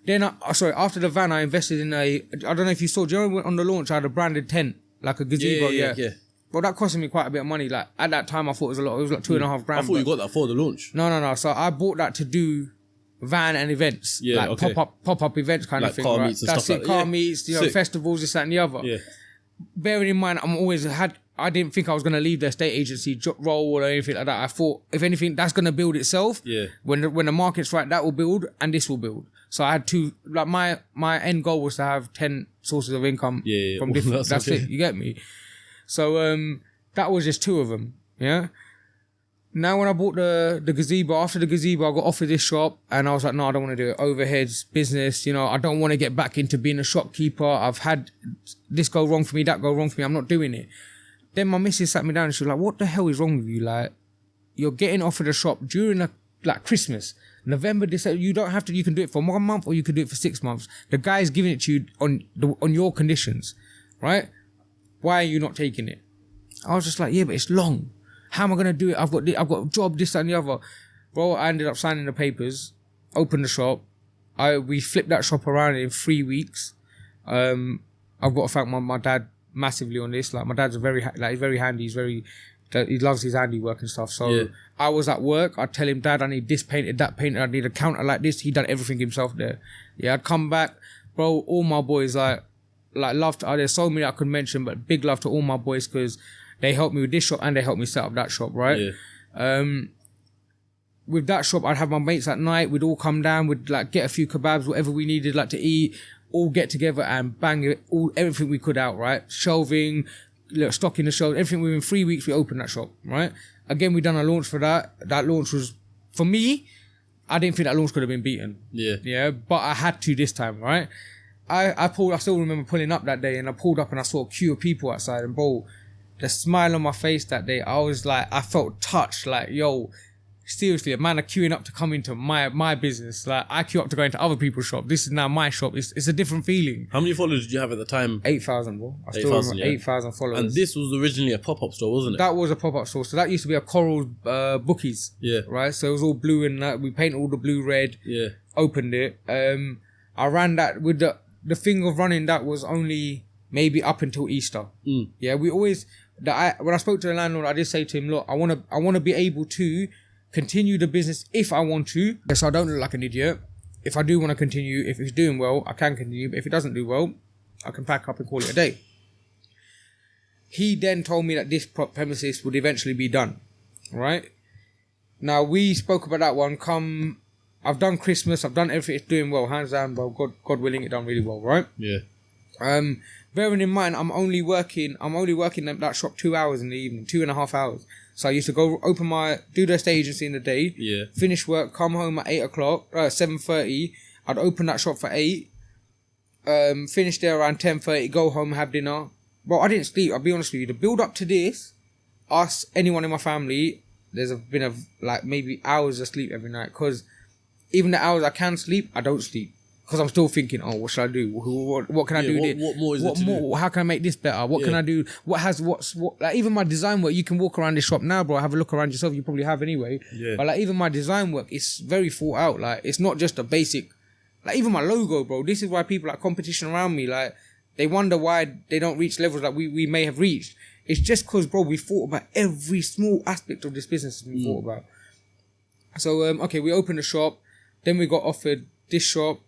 Then after the van, I invested in I don't know if you saw, do you know on the launch I had a branded tent, like a gazebo, yeah. Well, that costed me quite a bit of money. Like, at that time, I thought it was a lot. It was like $2.5 grand. I thought you got that for the launch. No. So I bought that to do van and events. Yeah, like okay. pop-up events kind like of thing. Car right? meets and That's stuff it, like car that. meets, you know, Sick. festivals, this, that, and the other. Yeah. Bearing in mind, I didn't think I was going to leave the estate agency role or anything like that. I thought, if anything, that's going to build itself. Yeah. When the market's right, that will build and this will build. So I had two, like my end goal was to have 10 sources of income from different, that's okay. it, you get me? So that was just 2 of them, yeah? Now when I bought the gazebo, after the gazebo, I got offered this shop and I was like, no, I don't want to do it. Overheads, business, you know, I don't want to get back into being a shopkeeper. I've had this go wrong for me, that go wrong for me. I'm not doing it. Then my missus sat me down and she was like, what the hell is wrong with you? Like, you're getting offered a shop during Christmas, November, December. You don't have to, you can do it for 1 month or you can do it for 6 months. The guy's giving it to you on your conditions, right? Why are you not taking it? I was just like, yeah, but it's long. How am I going to do it? I've got a job, this, that, and the other. Bro, I ended up signing the papers, opened the shop. We flipped that shop around in 3 weeks. I've got to thank my dad massively on this. Like, my dad's he's very handy. He loves his handiwork and stuff. So I was at work. I'd tell him, Dad, I need this painted, that painted. I need a counter like this. He done everything himself there. Yeah, I'd come back. Bro, all my boys, like loved. There's so many I could mention, but big love to all my boys because they helped me with this shop and they helped me set up that shop, right? Yeah. With that shop, I'd have my mates at night. We'd all come down. We'd like get a few kebabs, whatever we needed, like to eat. All get together and bang it, everything we could out, right? Shelving, stock in the shelves, everything. Within 3 weeks, we opened that shop, right? Again, we done a launch for that. That launch was, for me, I didn't think that launch could have been beaten. Yeah, but I had to this time, right? I still remember pulling up that day and I pulled up and I saw a queue of people outside and bro, the smile on my face that day, I was like, I felt touched, like, yo, seriously, a man are queuing up to come into my business. Like, I queue up to go into other people's shop. This is now my shop. It's a different feeling. How many followers did you have at the time? 8,000, bro. I still 8,000, remember 8,000 followers. And this was originally a pop-up store, wasn't it? That was a pop-up store. So that used to be a Coral Bookies. Yeah. Right? So it was all blue and that. We painted all the blue red. Yeah. Opened it. I ran that with the thing of running that was only maybe up until Easter. Yeah, we always... when I spoke to the landlord, I did say to him, look, I want to be able to continue the business if I want to, so I don't look like an idiot. If I do want to continue, if it's doing well, I can continue. But if it doesn't do well, I can pack up and call it a day. He then told me that this premises would eventually be done. Right? Now, we spoke about that one. I've done Christmas, I've done everything, it's doing well, hands down, bro. God willing, it done really well, right? Yeah. Bearing in mind, I'm only working at that shop 2 hours in the evening, 2.5 hours. So I used to go do the estate agency in the day, finish work, come home at 8 o'clock, 7:30. I'd open that shop for 8, finish there around 10:30, go home, have dinner. Bro, I didn't sleep, I'll be honest with you. The build up to this, anyone in my family, there's been maybe hours of sleep every night. Because even the hours I can sleep, I don't sleep. because I'm still thinking, oh, what should I do? What can I do? What more is there to do? How can I make this better? What can I do? Like even my design work, you can walk around this shop now, bro. Have a look around yourself. You probably have anyway. Yeah. But like even my design work, it's very thought out. Like it's not just a basic. Like even my logo, bro. This is why people like competition around me, like they wonder why they don't reach levels that we may have reached. It's just because, bro, we thought about every small aspect of this business. We thought about. So okay, we opened the shop, then we got offered this shop.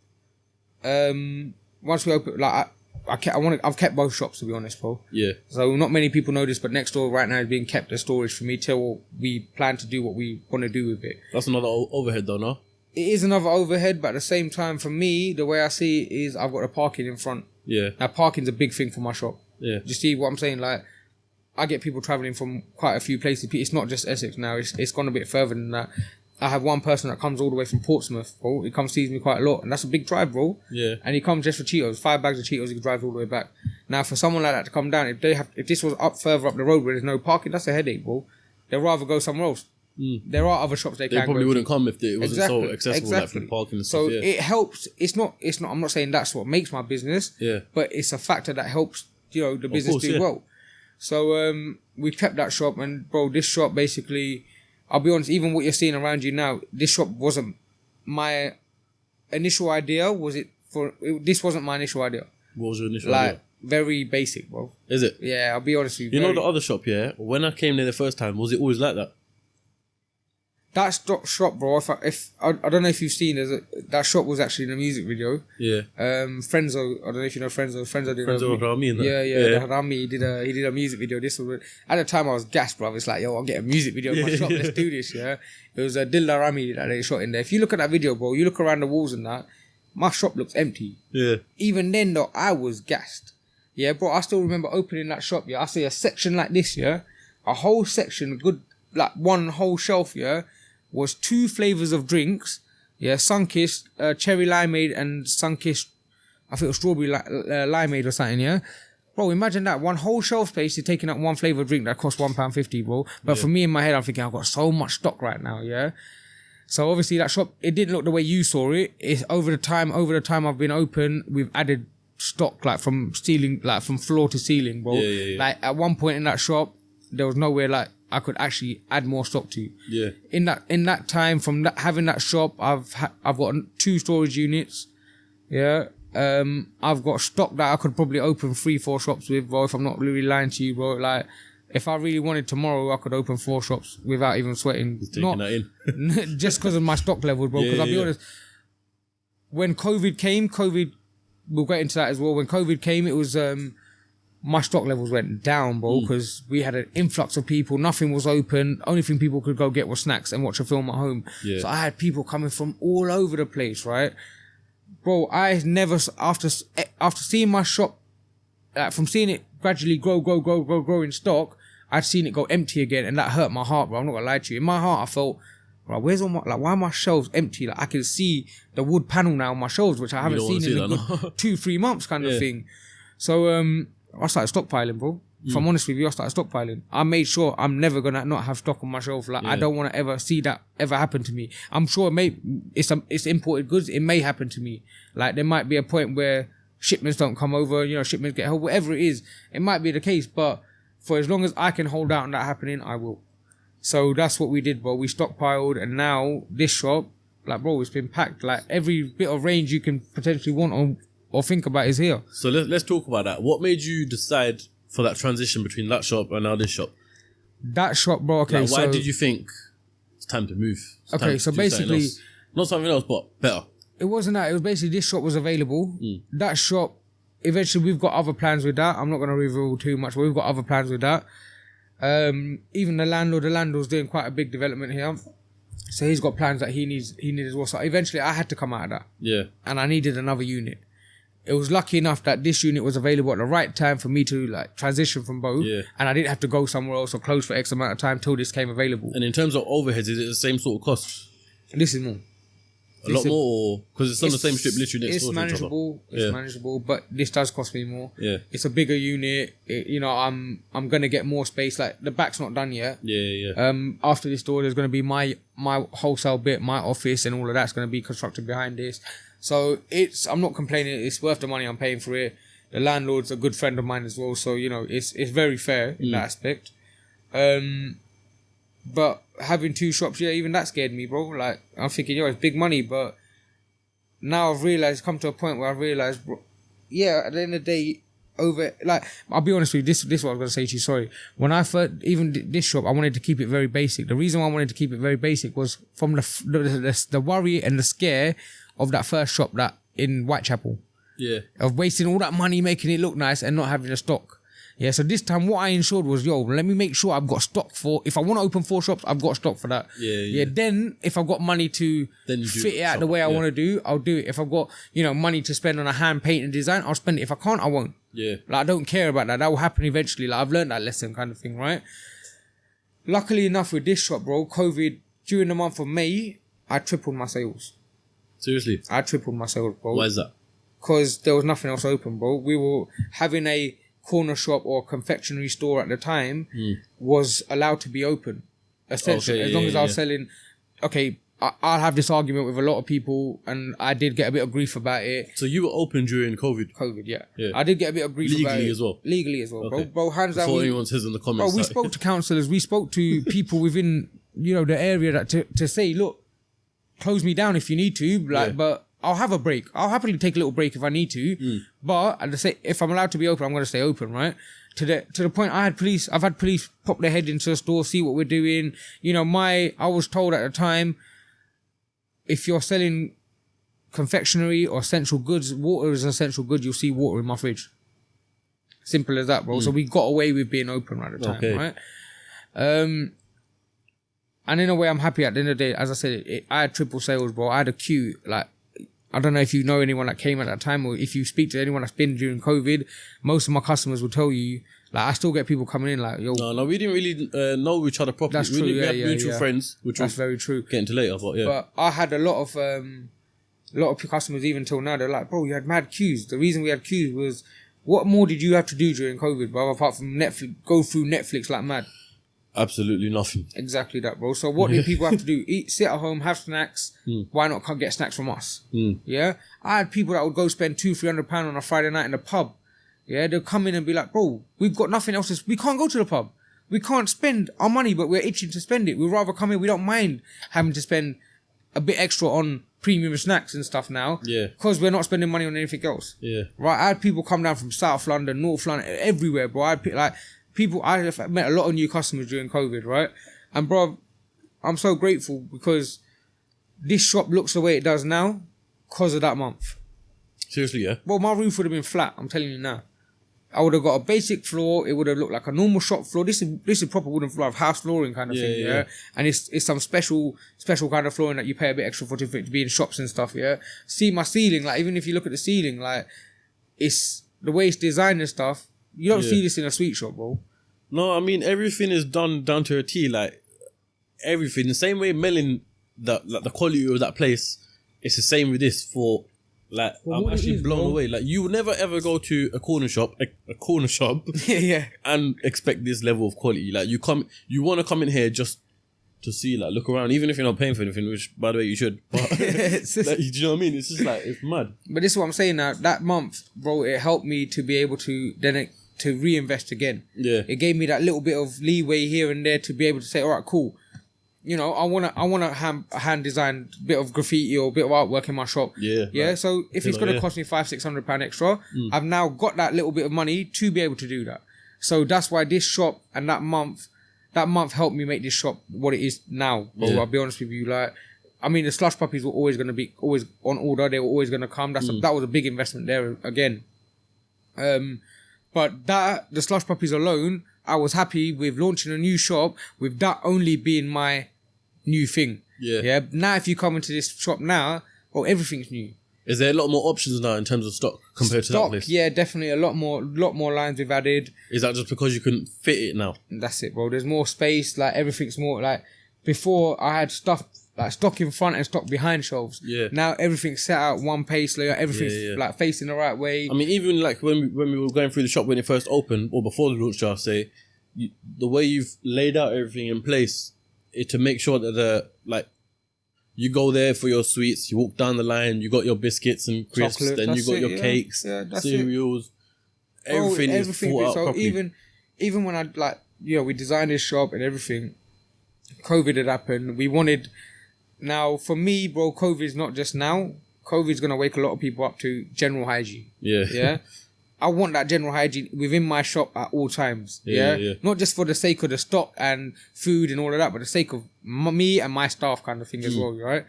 Once we opened, like I've kept both shops, to be honest, bro. Yeah. So not many people know this, but next door right now is being kept as storage for me till we plan to do what we want to do with it. That's another overhead, though, no? It is another overhead, but at the same time, for me, the way I see it is I've got a parking in front. Yeah. Now, parking's a big thing for my shop. Yeah. Do you see what I'm saying? Like, I get people travelling from quite a few places. It's not just Essex now. It's gone a bit further than that. I have one person that comes all the way from Portsmouth, bro. He comes sees me quite a lot, and that's a big drive, bro. Yeah. And he comes just for Cheetos, 5 bags of Cheetos. He can drive all the way back. Now, for someone like that to come down, if this was further up the road where there's no parking, that's a headache, bro. They'd rather go somewhere else. There are other shops they can go to. They probably wouldn't come if it wasn't so accessible, like for parking and stuff. So it helps. It's not. I'm not saying that's what makes my business. Yeah. But it's a factor that helps, the business do well. So we kept that shop, and bro, this shop basically, I'll be honest, even what you're seeing around you now, this shop wasn't my initial idea. This wasn't my initial idea. What was your initial idea? Very basic, bro. Is it? Yeah, I'll be honest with you. You know the other shop, yeah? When I came there the first time, was it always like that? That shop, bro. I don't know if you've seen, that shop was actually in a music video. Yeah. Frenzo, I don't know if you know Frenzo. Frenzo Rami. Yeah. Rami. He did a music video. At the time I was gassed, bro. It's like, yo, I'll get a music video in my shop. Let's do this. Yeah. It was Dilla Rami that they shot in there. If you look at that video, bro, you look around the walls and that, my shop looks empty. Yeah. Even then, though, I was gassed. Yeah, bro. I still remember opening that shop. Yeah, I see a section like this. Yeah, a whole section, like one whole shelf. Yeah. Was 2 flavors of drinks, Sunkist, cherry limeade, and Sunkist, I think it was strawberry limeade or something, yeah? Bro, imagine that, one whole shelf space, you're taking up 1 flavour of drink that costs £1.50, bro. But for me, in my head, I'm thinking, I've got so much stock right now, yeah? So obviously that shop, it didn't look the way you saw it. It's over the time I've been open, we've added stock, like from floor to ceiling, bro. Yeah. Like at one point in that shop, there was nowhere like I could actually add more stock to. Yeah. In that time, from having that shop, I've got 2 storage units. Yeah. I've got stock that I could probably open 3-4 shops with, bro. If I'm not really lying to you, bro. Like, if I really wanted tomorrow, I could open 4 shops without even sweating. Just taking that in. Just because of my stock levels, bro. Because I'll be honest, when COVID came, we'll get into that as well. When COVID came, it was my stock levels went down, bro, because we had an influx of people. Nothing was open. Only thing people could go get was snacks and watch a film at home. Yeah. So I had people coming from all over the place, right? Bro, I never, after seeing my shop, from seeing it gradually grow in stock, I'd seen it go empty again, and that hurt my heart, bro. I'm not gonna lie to you. In my heart, I felt, bro, where's all my, like, why are my shelves empty? Like, I can see the wood panel now on my shelves, which I haven't seen in a good 2-3 months kind of thing. So, I started stockpiling, bro. If I'm honest with you, I started stockpiling. I made sure I'm never gonna not have stock on my shelf. Like, I don't want to ever see that ever happen to me. I'm sure it's imported goods. It may happen to me. Like, there might be a point where shipments don't come over, shipments get held, whatever it is. It might be the case, but for as long as I can hold out on that happening, I will. So that's what we did, bro. We stockpiled, and now this shop, like, bro, it's been packed. Like, every bit of range you can potentially want or think about is here. So let's talk about that. What made you decide for that transition between that shop and now this shop? That shop, bro, okay, like, why did you think it's time to move? So basically, not something else, but better. It wasn't that. It was basically this shop was available. That shop, eventually we've got other plans with that. I'm not going to reveal too much, but we've got other plans with that. Even the landlord's doing quite a big development here. So he's got plans that he needs as well. So eventually I had to come out of that. Yeah. And I needed another unit. It was lucky enough that this unit was available at the right time for me to like transition from both. Yeah. And I didn't have to go somewhere else or close for X amount of time till this came available. And in terms of overheads, is it the same sort of cost? This is more. A lot more, because it's on the same strip literally next it's door to each other. It's manageable, but this does cost me more. Yeah. It's a bigger unit. I'm gonna get more space. Like, the back's not done yet. Yeah. After this door, there's gonna be my wholesale bit, my office, and all of that's gonna be constructed behind this. So I'm not complaining. It's worth the money I'm paying for it. The landlord's a good friend of mine as well. So, you know, it's very fair in that aspect. But having 2 shops, yeah, even that scared me, bro. Like, I'm thinking, it's big money, but now I've realised, come to a point where I've realised, bro, yeah, at the end of the day, I'll be honest with you, this is what I was going to say to you, sorry. When I first, even this shop, I wanted to keep it very basic. The reason why I wanted to keep it very basic was from the worry and the scare of that first shop that in Whitechapel. Yeah. Of wasting all that money making it look nice and not having a stock. Yeah, so this time what I ensured was, let me make sure I've got stock for, if I want to open 4 shops, I've got stock for that. Yeah. Then if I've got money to fit it out the way I want to do, I'll do it. If I've got, money to spend on a hand paint and design, I'll spend it. If I can't, I won't. Yeah. Like, I don't care about that. That will happen eventually. Like, I've learned that lesson kind of thing, right? Luckily enough with this shop, bro, COVID, during the month of May, I tripled my sales. Seriously? I tripled my sales, bro. Why is that? Because there was nothing else open, bro. We were having a corner shop or confectionery store at the time was allowed to be open. Essentially, as long as I was selling. Okay, I'll have this argument with a lot of people, and I did get a bit of grief about it. So you were open during COVID? COVID, yeah. I did get a bit of grief about it. Legally as well, okay. bro. Hands down. Before anyone says in the comments. Bro, we spoke to counsellors. We spoke to people within, the area that to say, look, close me down if you need to, but I'll have a break. I'll happily take a little break if I need to. But if I'm allowed to be open, I'm going to stay open, right? To the point I've had police pop their head into the store, see what we're doing. I was told at the time, if you're selling confectionery or essential goods, water is an essential good, you'll see water in my fridge. Simple as that, bro. So we got away with being open right at the time, right? And in a way, I'm happy at the end of the day. As I said, I had triple sales, bro. I had a queue. Like, I don't know if you know anyone that came at that time, or if you speak to anyone that's been during COVID, most of my customers will tell you, like, I still get people coming in like, yo. No, we didn't really know each other properly. That's true, we had mutual friends, which that's very true. Get into later, but yeah. But I had a lot of customers even till now. They're like, bro, you had mad queues. The reason we had queues was, what more did you have to do during COVID, bro? Apart from Netflix, go through Netflix like mad. Absolutely nothing. Exactly that, bro. So what did people have to do? Eat, sit at home, have snacks. Why not come get snacks from us? Yeah. I had people that would go spend £200-300 on a Friday night in the pub. Yeah. They'll come in and be like, bro, we've got nothing else. We can't go to the pub. We can't spend our money, but we're itching to spend it. We'd rather come in. We don't mind having to spend a bit extra on premium snacks and stuff now. Yeah. Because we're not spending money on anything else. Yeah. Right. I had people come down from South London, North London, everywhere, bro. I had I met a lot of new customers during COVID, right? And bro, I'm so grateful because this shop looks the way it does now because of that month. Seriously, yeah? Well, my roof would have been flat, I'm telling you now. I would have got a basic floor. It would have looked like a normal shop floor. This is proper wooden floor, house flooring kind of thing, yeah? And it's some special kind of flooring that you pay a bit extra for to be in shops and stuff, yeah? See my ceiling, like, even if you look at the ceiling, like, it's the way it's designed and stuff. You don't see this in a sweet shop, bro. No, I mean, everything is done down to a T. Like, everything. The same way Melon, the quality of that place, it's the same with this for, like, I'm actually blown away. Like, you will never ever go to a corner shop, and expect this level of quality. Like, you want to come in here just to see, like, look around, even if you're not paying for anything, which, by the way, you should. But, like, do you know what I mean? It's just like, it's mad. But this is what I'm saying now. That month, bro, it helped me to be able to to reinvest again. Yeah. It gave me that little bit of leeway here and there to be able to say, all right, cool. I want a hand designed bit of graffiti or a bit of artwork in my shop. Yeah. Yeah. Right. So if it's going to cost me £500-600 extra, I've now got that little bit of money to be able to do that. So that's why this shop and that month helped me make this shop what it is now. Bro, I'll be honest with you. Like, I mean, the slush puppies were always going to be always on order. They were always going to come. That was a big investment there again. But the slush puppies alone, I was happy with launching a new shop with that only being my new thing. Yeah. Yeah. Now, if you come into this shop now, well, everything's new. Is there a lot more options now in terms of stock compared to that place? Yeah, definitely a lot more lines we've added. Is that just because you couldn't fit it now? That's it, bro. There's more space. Like, everything's more like before. I had stuff like stock in front and stock behind shelves. Yeah. Now everything's set out one pace, like everything's like facing the right way. I mean, even like when we were going through the shop when it first opened, or before the launch, I'll say, the way you've laid out everything in place, to make sure that You go there for your sweets. You walk down the line. You got your biscuits and crisps. Chocolate, Then you got your cakes, cereals. Everything is thought out properly. Even when I we designed this shop and everything, COVID had happened. We wanted, now for me, bro, COVID is not just now. COVID's gonna wake a lot of people up to general hygiene. Yeah. I want that general hygiene within my shop at all times. Yeah. Not just for the sake of the stock and food and all of that, but the sake of me and my staff kind of thing as well, right?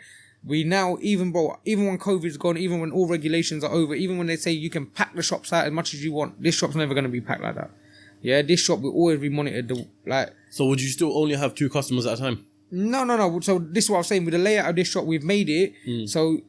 We now, even when COVID's gone, even when all regulations are over, even when they say you can pack the shops out as much as you want, this shop's never going to be packed like that. Yeah, this shop will always be monitored. So would you still only have 2 customers at a time? No. So this is what I'm saying. With the layout of this shop, we've made it so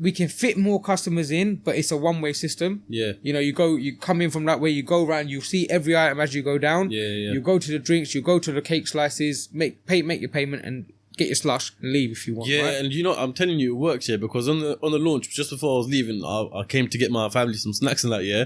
we can fit more customers in, but it's a one-way system. Yeah. You come in from that way, you go around, you see every item as you go down. Yeah. You go to the drinks, you go to the cake slices, make your payment and get your slush and leave if you want. Yeah, right? and I'm telling you, it works here because on the launch, just before I was leaving, I came to get my family some snacks and that. Yeah.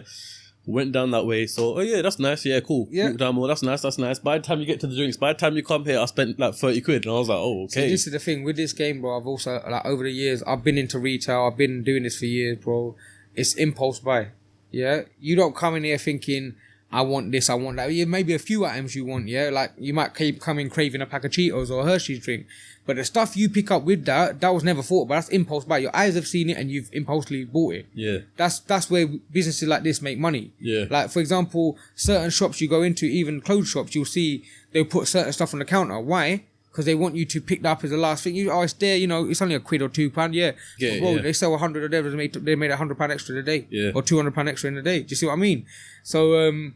Went down that way, so that's nice. Yeah, cool. Yeah. Walk down more. That's nice. By the time you get to the drinks, by the time you come here, I spent like 30 quid, and I was like, oh, okay. So this is the thing with this game, bro. I've also over the years, I've been into retail. I've been doing this for years, bro. It's impulse buy. Yeah, you don't come in here thinking, I want this, I want that. Yeah, maybe a few items you want. Yeah, like you might come in craving a pack of Cheetos or a Hershey's drink, but the stuff you pick up with that was never thought about. That's impulse buy. Your eyes have seen it and you've impulsively bought it. Yeah, that's where businesses like this make money. Yeah, like for example, certain shops you go into, even clothes shops, you'll see they'll put certain stuff on the counter. Why? Because they want you to pick that up as the last thing. It's there, it's only £1 or £2. Yeah. Yeah, bro, yeah. They sell 100 of them. They made £100 extra in a day. Yeah. Or £200 extra in a day. Do you see what I mean? So,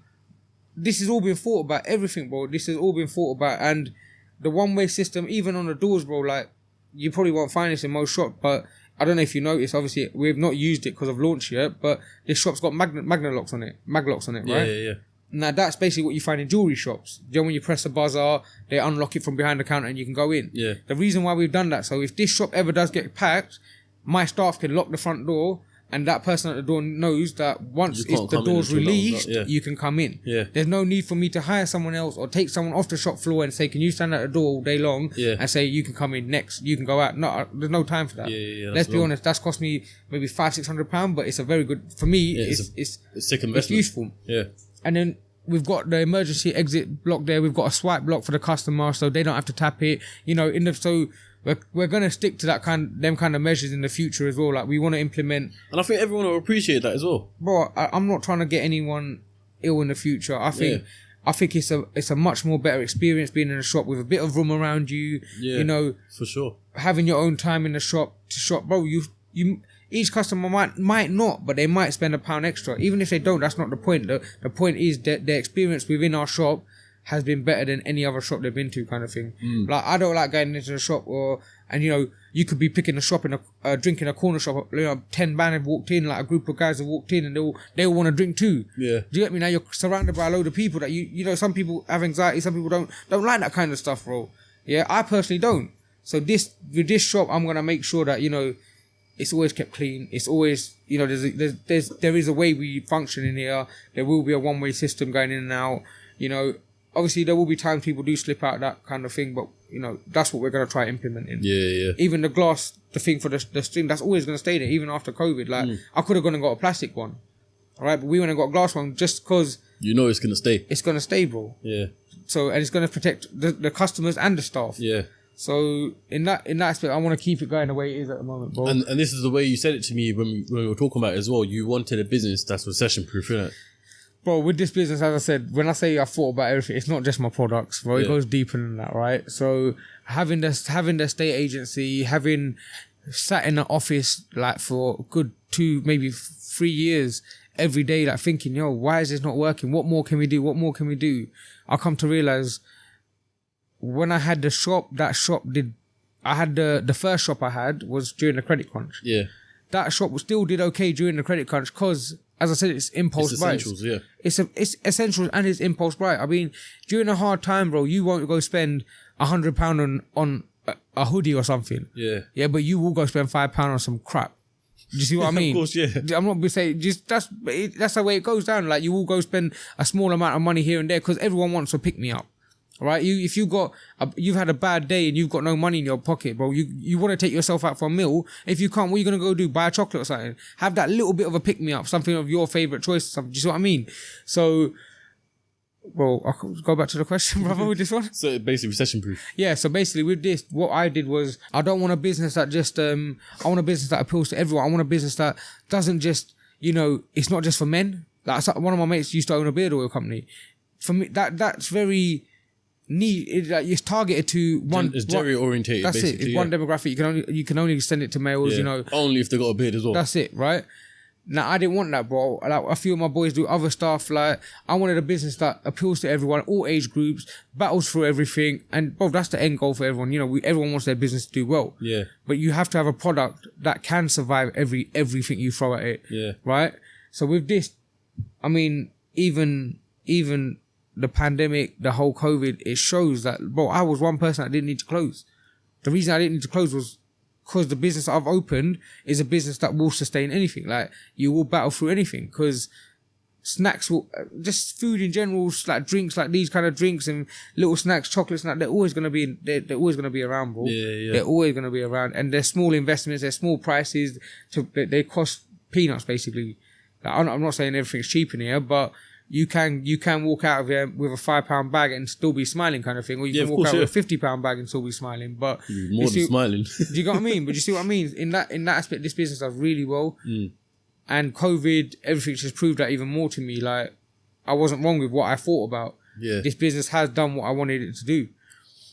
this has all been thought about. Everything, bro. This has all been thought about. And the one-way system, even on the doors, bro, like, you probably won't find this in most shops, but I don't know if you noticed, obviously, we've not used it because of launch yet, but this shop's got magnet locks on it, maglocks on it, right? Yeah. Now, that's basically what you find in jewellery shops. When you press the buzzer, they unlock it from behind the counter and you can go in. Yeah. The reason why we've done that, so if this shop ever does get packed, my staff can lock the front door and that person at the door knows that once the door's released, you can come in. Yeah. There's no need for me to hire someone else or take someone off the shop floor and say, can you stand at the door all day long and say, you can come in next, you can go out. No, there's no time for that. Yeah, let's be honest, that's cost me maybe £500-600, but it's a very good, for me, it's sick investment. It's useful. Yeah. And then we've got the emergency exit block there. We've got a swipe block for the customer, so they don't have to tap it. So we're gonna stick to them kind of measures in the future as well. Like we want to implement, and I think everyone will appreciate that as well. Bro, I'm not trying to get anyone ill in the future. I think it's a much more better experience being in a shop with a bit of room around you. Yeah, for sure. Having your own time in the shop to shop, bro. You each customer might not, but they might spend £1 extra. Even if they don't, that's not the point. The point is that their experience within our shop has been better than any other shop they've been to, kind of thing. Like I don't like going into the shop and you could be picking a shop in a drink in a corner shop. 10 man have walked in, like a group of guys have walked in, and they all want to drink too. Yeah. Do you get me? Now you're surrounded by a load of people that some people have anxiety, some people don't like that kind of stuff, bro. Yeah, I personally don't. So with this shop, I'm gonna make sure that it's always kept clean. It's always there is a way we function in here. There will be a one-way system going in and out. Obviously, there will be times people do slip out, that kind of thing, but, that's what we're going to try implementing. Yeah. Even the glass, the thing for the stream, that's always going to stay there, even after COVID. Like, I could have gone and got a plastic one, all right? But we went and got a glass one just because... it's going to stay. It's going to stay, bro. Yeah. So, and it's going to protect the customers and the staff. Yeah. So, in that aspect, I want to keep it going the way it is at the moment, bro. And this is the way you said it to me when we were talking about it as well. You wanted a business that's recession-proof, innit? Bro, with this business, as I said, when I say I thought about everything, it's not just my products, bro. It goes deeper than that, right? So having the estate agency, having sat in the office like for a good 2, maybe 3 years every day, like thinking, why is this not working? What more can we do? What more can we do? I come to realize when I had the shop, the first shop I had was during the credit crunch. Yeah. That shop still did okay during the credit crunch because, as I said, it's impulse buy. It's essentials, yeah. It's essentials and it's impulse buy. I mean, during a hard time, bro, you won't go spend £100 on a hoodie or something. Yeah. Yeah, but you will go spend £5 on some crap. Do you see what I mean? Of course, yeah. I'm not going to say, that's the way it goes down. Like, you will go spend a small amount of money here and there because everyone wants to pick me up. right? You've had a bad day and you've got no money in your pocket, bro. You want to take yourself out for a meal. If you can't, what are you going to go do? Buy a chocolate or something? Have that little bit of a pick-me-up, something of your favorite choice or something. Do you see what I mean? So, well, I'll go back to the question, brother, with this one. So basically recession-proof. Yeah, so basically with this, what I did was, I don't want a business that just, I want a business that appeals to everyone. I want a business that doesn't just, it's not just for men. Like one of my mates used to own a beard oil company. For me, that's very neat. It's targeted to one. It's gender orientated. That's basically, it. It's one demographic. You can only send it to males. Only if they got a beard as well. That's it, right? Now I didn't want that, bro. Like a few of my boys do other stuff. Like I wanted a business that appeals to everyone, all age groups, battles through everything, and bro, that's the end goal for everyone. Everyone wants their business to do well. Yeah. But you have to have a product that can survive everything you throw at it. Yeah. Right. So with this, I mean, even the pandemic, the whole COVID, it shows that, bro, I was one person that didn't need to close. The reason I didn't need to close was because the business I've opened is a business that will sustain anything. Like, you will battle through anything, because snacks will, just food in general, like drinks, like these kind of drinks and little snacks, chocolates, and that, they're always going to be around, bro. Yeah. They're always going to be around. And they're small investments, they're small prices, they cost peanuts, basically. Like, I'm not saying everything's cheap in here, but you can walk out of here with a £5 bag and still be smiling, kind of thing, or you can walk out with a £50 bag and still be smiling. But more than smiling. Do you get what I mean? But you see what I mean? In that aspect, this business does really well. And COVID, everything just proved that even more to me. Like, I wasn't wrong with what I thought about. Yeah. This business has done what I wanted it to do.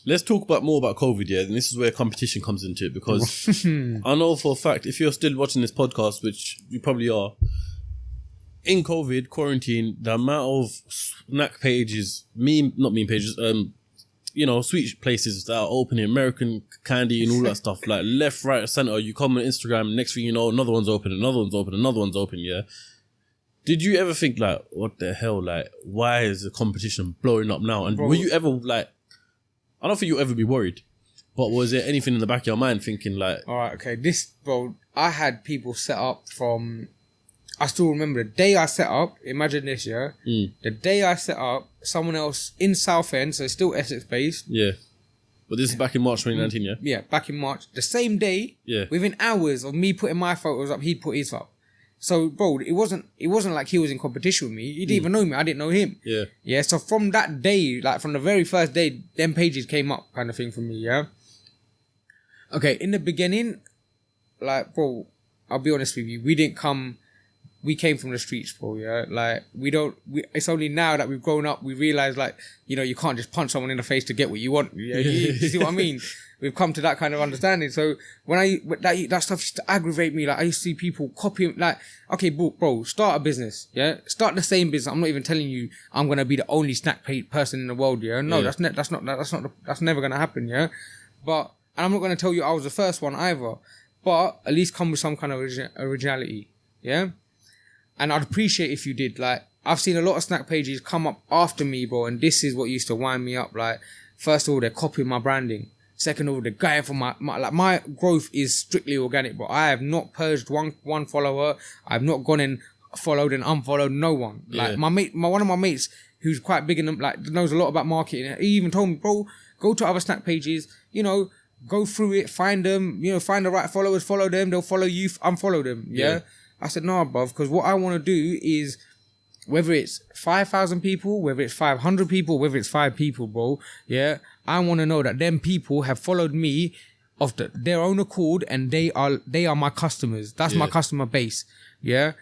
Let's talk more about COVID, yeah, and this is where competition comes into it, because I know for a fact, if you're still watching this podcast, which you probably are, in COVID, quarantine, the amount of snack pages, sweet places that are opening, American candy and all that stuff, like left, right, center, you come on Instagram, next thing you know, another one's open, yeah? Did you ever think, like, what the hell, like, why is the competition blowing up now? And were you ever, like, I don't think you'll ever be worried, but was there anything in the back of your mind thinking, like... All right, okay, I had people set up from... I still remember the day I set up, imagine this, yeah? The day I set up, someone else in Southend, so it's still Essex based. Yeah. But this is back in March 2019, yeah? Yeah, back in March. The same day, within hours of me putting my photos up, he'd put his up. So, bro, it wasn't like he was in competition with me. He didn't even know me. I didn't know him. Yeah. Yeah, so from that day, like from the very first day, them pages came up, kind of thing for me, yeah? Okay, in the beginning, like, bro, I'll be honest with you, we came from the streets, bro, yeah? Like, it's only now that we've grown up, we realise, like, you can't just punch someone in the face to get what you want. Yeah? You see what I mean? We've come to that kind of understanding. So, that stuff used to aggravate me. Like, I used to see people copying, like, okay, bro, start a business, yeah? Start the same business. I'm not even telling you I'm going to be the only snack person in the world, yeah? No, that's never going to happen, yeah? And I'm not going to tell you I was the first one either. But at least come with some kind of originality, yeah? And I'd appreciate if you did. Like, I've seen a lot of snack pages come up after me, bro, and this is what used to wind me up. Like, first of all, they're copying my branding. Second of all, they're going for my growth is strictly organic, but I have not purged one follower. I've not gone and followed and unfollowed no one. Like, one of my mates who's quite big in them, like, knows a lot about marketing. He even told me, bro, go to other snack pages, go through it, find them, find the right followers, follow them, they'll follow you, unfollow them, yeah? I said, no, bruv, because what I want to do is, whether it's 5,000 people, whether it's 500 people, whether it's 5 people, bro, yeah, I want to know that them people have followed me of their own accord, and they are my customers. That's my customer base, yeah?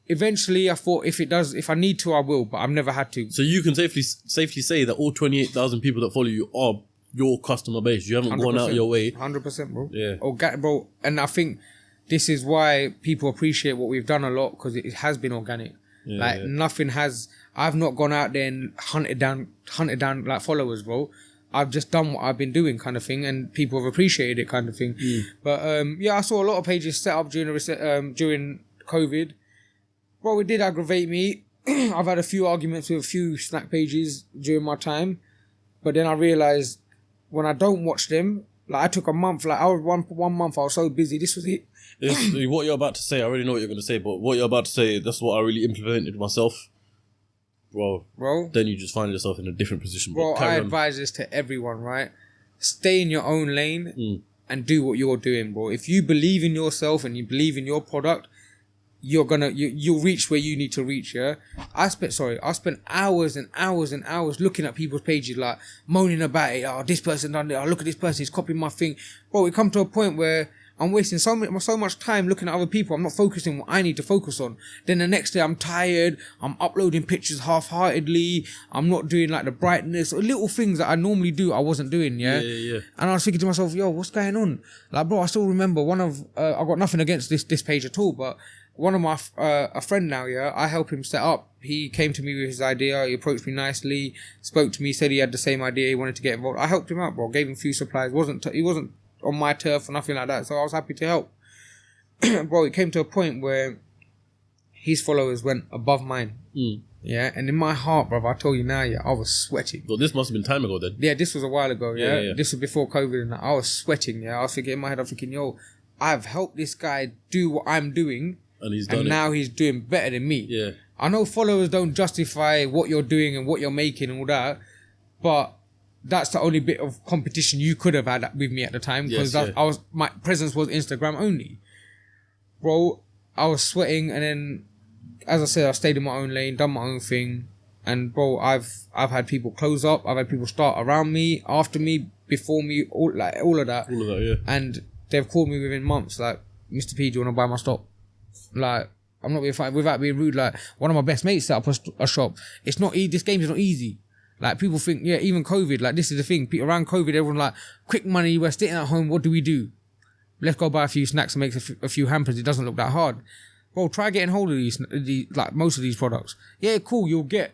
Eventually, I thought if I need to, I will, but I've never had to. So you can safely say that all 28,000 people that follow you are your customer base. You haven't gone out your way. 100%, bro. Yeah. Bro, and I think this is why people appreciate what we've done a lot, because it has been organic. Nothing has... I've not gone out there and hunted down like followers, bro. I've just done what I've been doing, kind of thing, and people have appreciated it, kind of thing. But I saw a lot of pages set up during COVID. Bro, it did aggravate me. I've had a few arguments with a few snack pages during my time, but then I realised when I don't watch them, like, I took a month, like, I was one month, I was so busy. This was it. What you're about to say, I already know what you're going to say, but what you're about to say, that's what I really implemented myself. Bro, then you just find yourself in a different position. Bro, I advise this to everyone, right? Stay in your own lane and do what you're doing, bro. If you believe in yourself and you believe in your product, you'll reach where you need to reach. Yeah, I spent hours and hours and hours looking at people's pages, like moaning about it. Oh, this person done it. Oh, look at this person, he's copying my thing. Bro, it come to a point where I'm wasting so much time looking at other people. I'm not focusing on what I need to focus on. Then the next day I'm tired. I'm uploading pictures half-heartedly. I'm not doing like the brightness or little things that I normally do. I wasn't doing. Yeah. And I was thinking to myself, yo, what's going on? Like, bro, I still remember I got nothing against this page at all, but one of my a friend now, yeah, I help him set up. He came to me with his idea. He approached me nicely, spoke to me, said he had the same idea. He wanted to get involved. I helped him out, bro. Gave him a few supplies. He wasn't on my turf or nothing like that, so I was happy to help. Bro, it came to a point where his followers went above mine. Yeah, and in my heart, bro, I told you now, yeah, I was sweating. Well, this must have been time ago then. Yeah, this was a while ago. Yeah. This was before COVID, and I was sweating. Yeah, I was thinking in my head, I'm thinking, yo, I've helped this guy do what I'm doing, and he's done it. Now he's doing better than me. Yeah, I know followers don't justify what you're doing and what you're making and all that, but that's the only bit of competition you could have had with me at the time, because my presence was Instagram only. Bro, I was sweating, and then, as I said, I stayed in my own lane, done my own thing, and bro, I've had people close up, I've had people start around me, after me, before me, all of that. All of that, yeah. And they've called me within months, like, Mr. P, do you want to buy my stock? Like, I'm not being funny, without being rude, like, one of my best mates set up a shop. It's not this game is not easy. Like, people think, yeah, even COVID, like, this is the thing. Around COVID, everyone like, quick money, we're sitting at home, what do? Let's go buy a few snacks and make a few hampers. It doesn't look that hard. Bro, try getting hold of these, like, most of these products. Yeah, cool, you'll get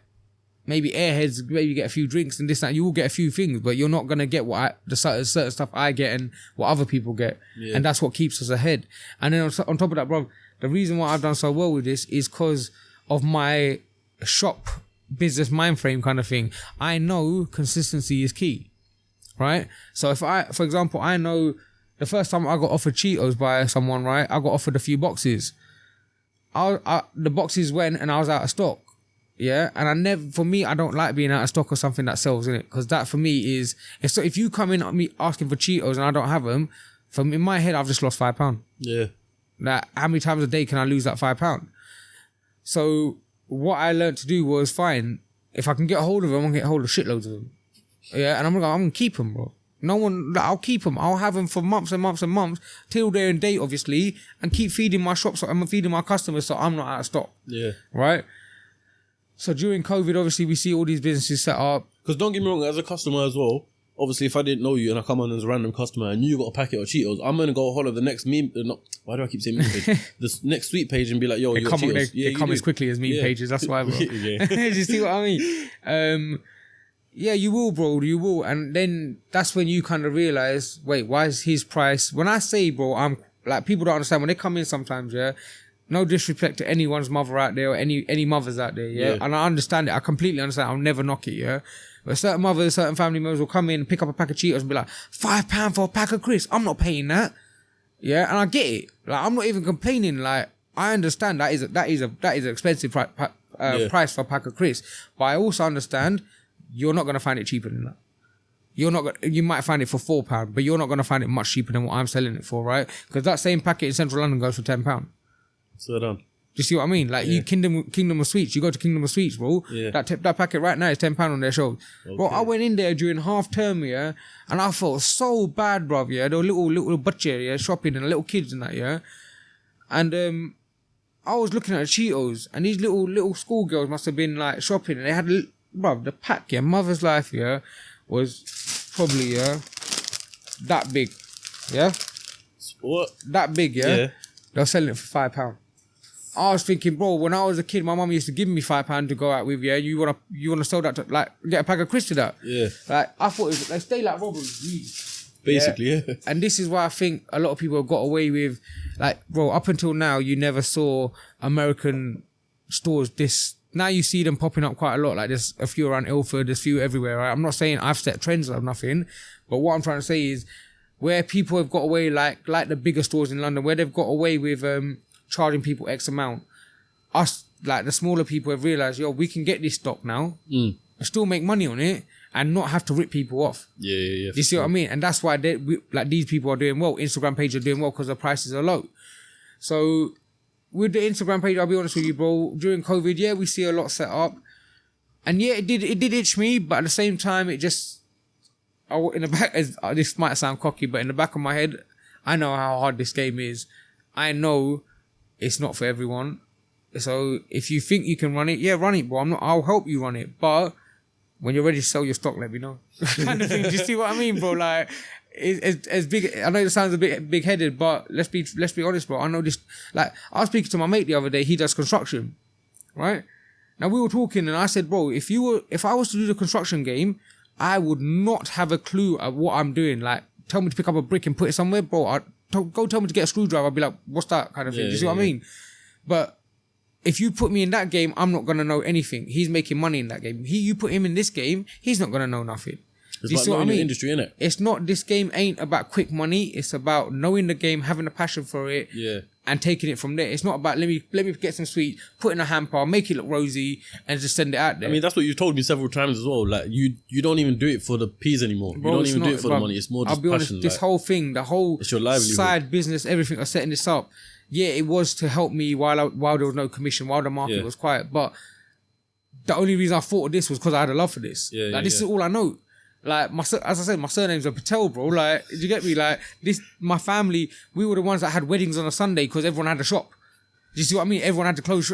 maybe airheads, maybe get a few drinks and this, that. You will get a few things, but you're not going to get the certain stuff I get and what other people get. Yeah. And that's what keeps us ahead. And then on top of that, bro, the reason why I've done so well with this is because of my shop business mind frame kind of thing. I know consistency is key, right? So if for example, I know the first time I got offered Cheetos by someone, right, I got offered a few boxes. The boxes went and I was out of stock. Yeah, and I don't like being out of stock or something that sells, in it, because that for me is, so if you come in at me asking for Cheetos and I don't have them, in my head I've just lost £5. Yeah. Like, how many times a day can I lose that £5? So what I learned to do was, fine, if I can get hold of them, I'm gonna get hold of shitloads of them. Yeah, and I'm gonna keep them, bro. I'll keep them. I'll have them for months and months and months till they're in date, obviously, and keep feeding my shops. So I'm feeding my customers, so I'm not out of stock. Yeah. Right. So during COVID, obviously, we see all these businesses set up. Because don't get me wrong, as a customer as well, obviously, if I didn't know you and I come on as a random customer and you got a packet of Cheetos, I'm going to go follow the next meme. Why do I keep saying meme page? The next sweet page and be like, yo, you got Cheetos. They come as quickly as meme pages. That's why, bro. Do you see what I mean? Yeah, you will, bro. You will. And then that's when you kind of realize, wait, why is his price? When I say, bro, I'm like, people don't understand. When they come in sometimes, yeah, no disrespect to anyone's mother out there or any mothers out there, yeah? And I understand it. I completely understand. I'll never knock it, yeah? But certain mothers, certain family members will come in and pick up a pack of Cheetos and be like, £5 for a pack of crisps. I'm not paying that. Yeah, and I get it. Like, I'm not even complaining. Like, I understand that is an expensive price for a pack of crisps. But I also understand you're not going to find it cheaper than that. You might find it for £4, but you're not going to find it much cheaper than what I'm selling it for, right? Because that same packet in Central London goes for £10. So done. Do you see what I mean? Like, you Kingdom of Sweets, you go to Kingdom of Sweets, bro. Yeah. That packet right now is £10 on their shelves. Okay. Bro, I went in there during half term, yeah, and I felt so bad, bruv, yeah. There were little butcher, yeah, shopping, and little kids and that, yeah. And I was looking at the Cheetos, and these little schoolgirls must have been like shopping, and they had, bruv, the pack, yeah, Mother's Life, yeah, was probably, yeah, that big, yeah. What? That big, yeah. They were selling it for £5. I was thinking, bro, when I was a kid, my mum used to give me £5 to go out with, yeah. You wanna sell that to, like, get a pack of crisps to that. Yeah. Like, I thought it was, like, stay like robbers. Basically, yeah. And this is why I think a lot of people have got away with, like, bro, up until now, you never saw American stores this. Now you see them popping up quite a lot. Like, there's a few around Ilford, there's a few everywhere, right? I'm not saying I've set trends or nothing, but what I'm trying to say is where people have got away, like the bigger stores in London, where they've got away with charging people X amount. like the smaller people have realized, yo, we can get this stock now and still make money on it and not have to rip people off. Yeah. You see what I mean? And that's why like these people are doing well. Instagram pages are doing well because the prices are low. So with the Instagram page, I'll be honest with you, bro. During COVID, yeah, we see a lot set up, and yeah, it did itch me, but at the same time, it just, in the back, this might sound cocky, but in the back of my head, I know how hard this game is. I know it's not for everyone. So if you think you can run it, yeah, run it, bro. I'll help you run it, but when you're ready to sell your stock, let me know. Kind of thing. Do you see what I mean, bro? Like, it's big. I know it sounds a bit big-headed, but let's be honest, bro. I know this. Like, I was speaking to my mate the other day. He does construction, right? Now we were talking, and I said, bro, if I was to do the construction game, I would not have a clue at what I'm doing. Like, tell me to pick up a brick and put it somewhere, bro. Go tell me to get a screwdriver. I'd be like, what's that kind of thing? Do you see what I mean? But if you put me in that game, I'm not gonna know anything. He's making money in that game. You put him in this game, he's not gonna know nothing. It's about knowing the industry, innit? It's not, this game ain't about quick money. It's about knowing the game, having a passion for it, and taking it from there. It's not about let me get some sweet, put in a hamper, make it look rosy, and just send it out there. I mean, that's what you've told me several times as well. Like, you don't even do it for the peas anymore. Bro, you don't even do it for the money. It's more just passion. I'll be honest, this whole thing, the whole side business, everything, I'm setting this up. Yeah, it was to help me while there was no commission, while the market was quiet. But the only reason I thought of this was because I had a love for this. This is all I know. Like, as I said, my surname's a Patel, bro. Like, did you get me? Like, my family, we were the ones that had weddings on a Sunday because everyone had a shop. Do you see what I mean? Everyone had to close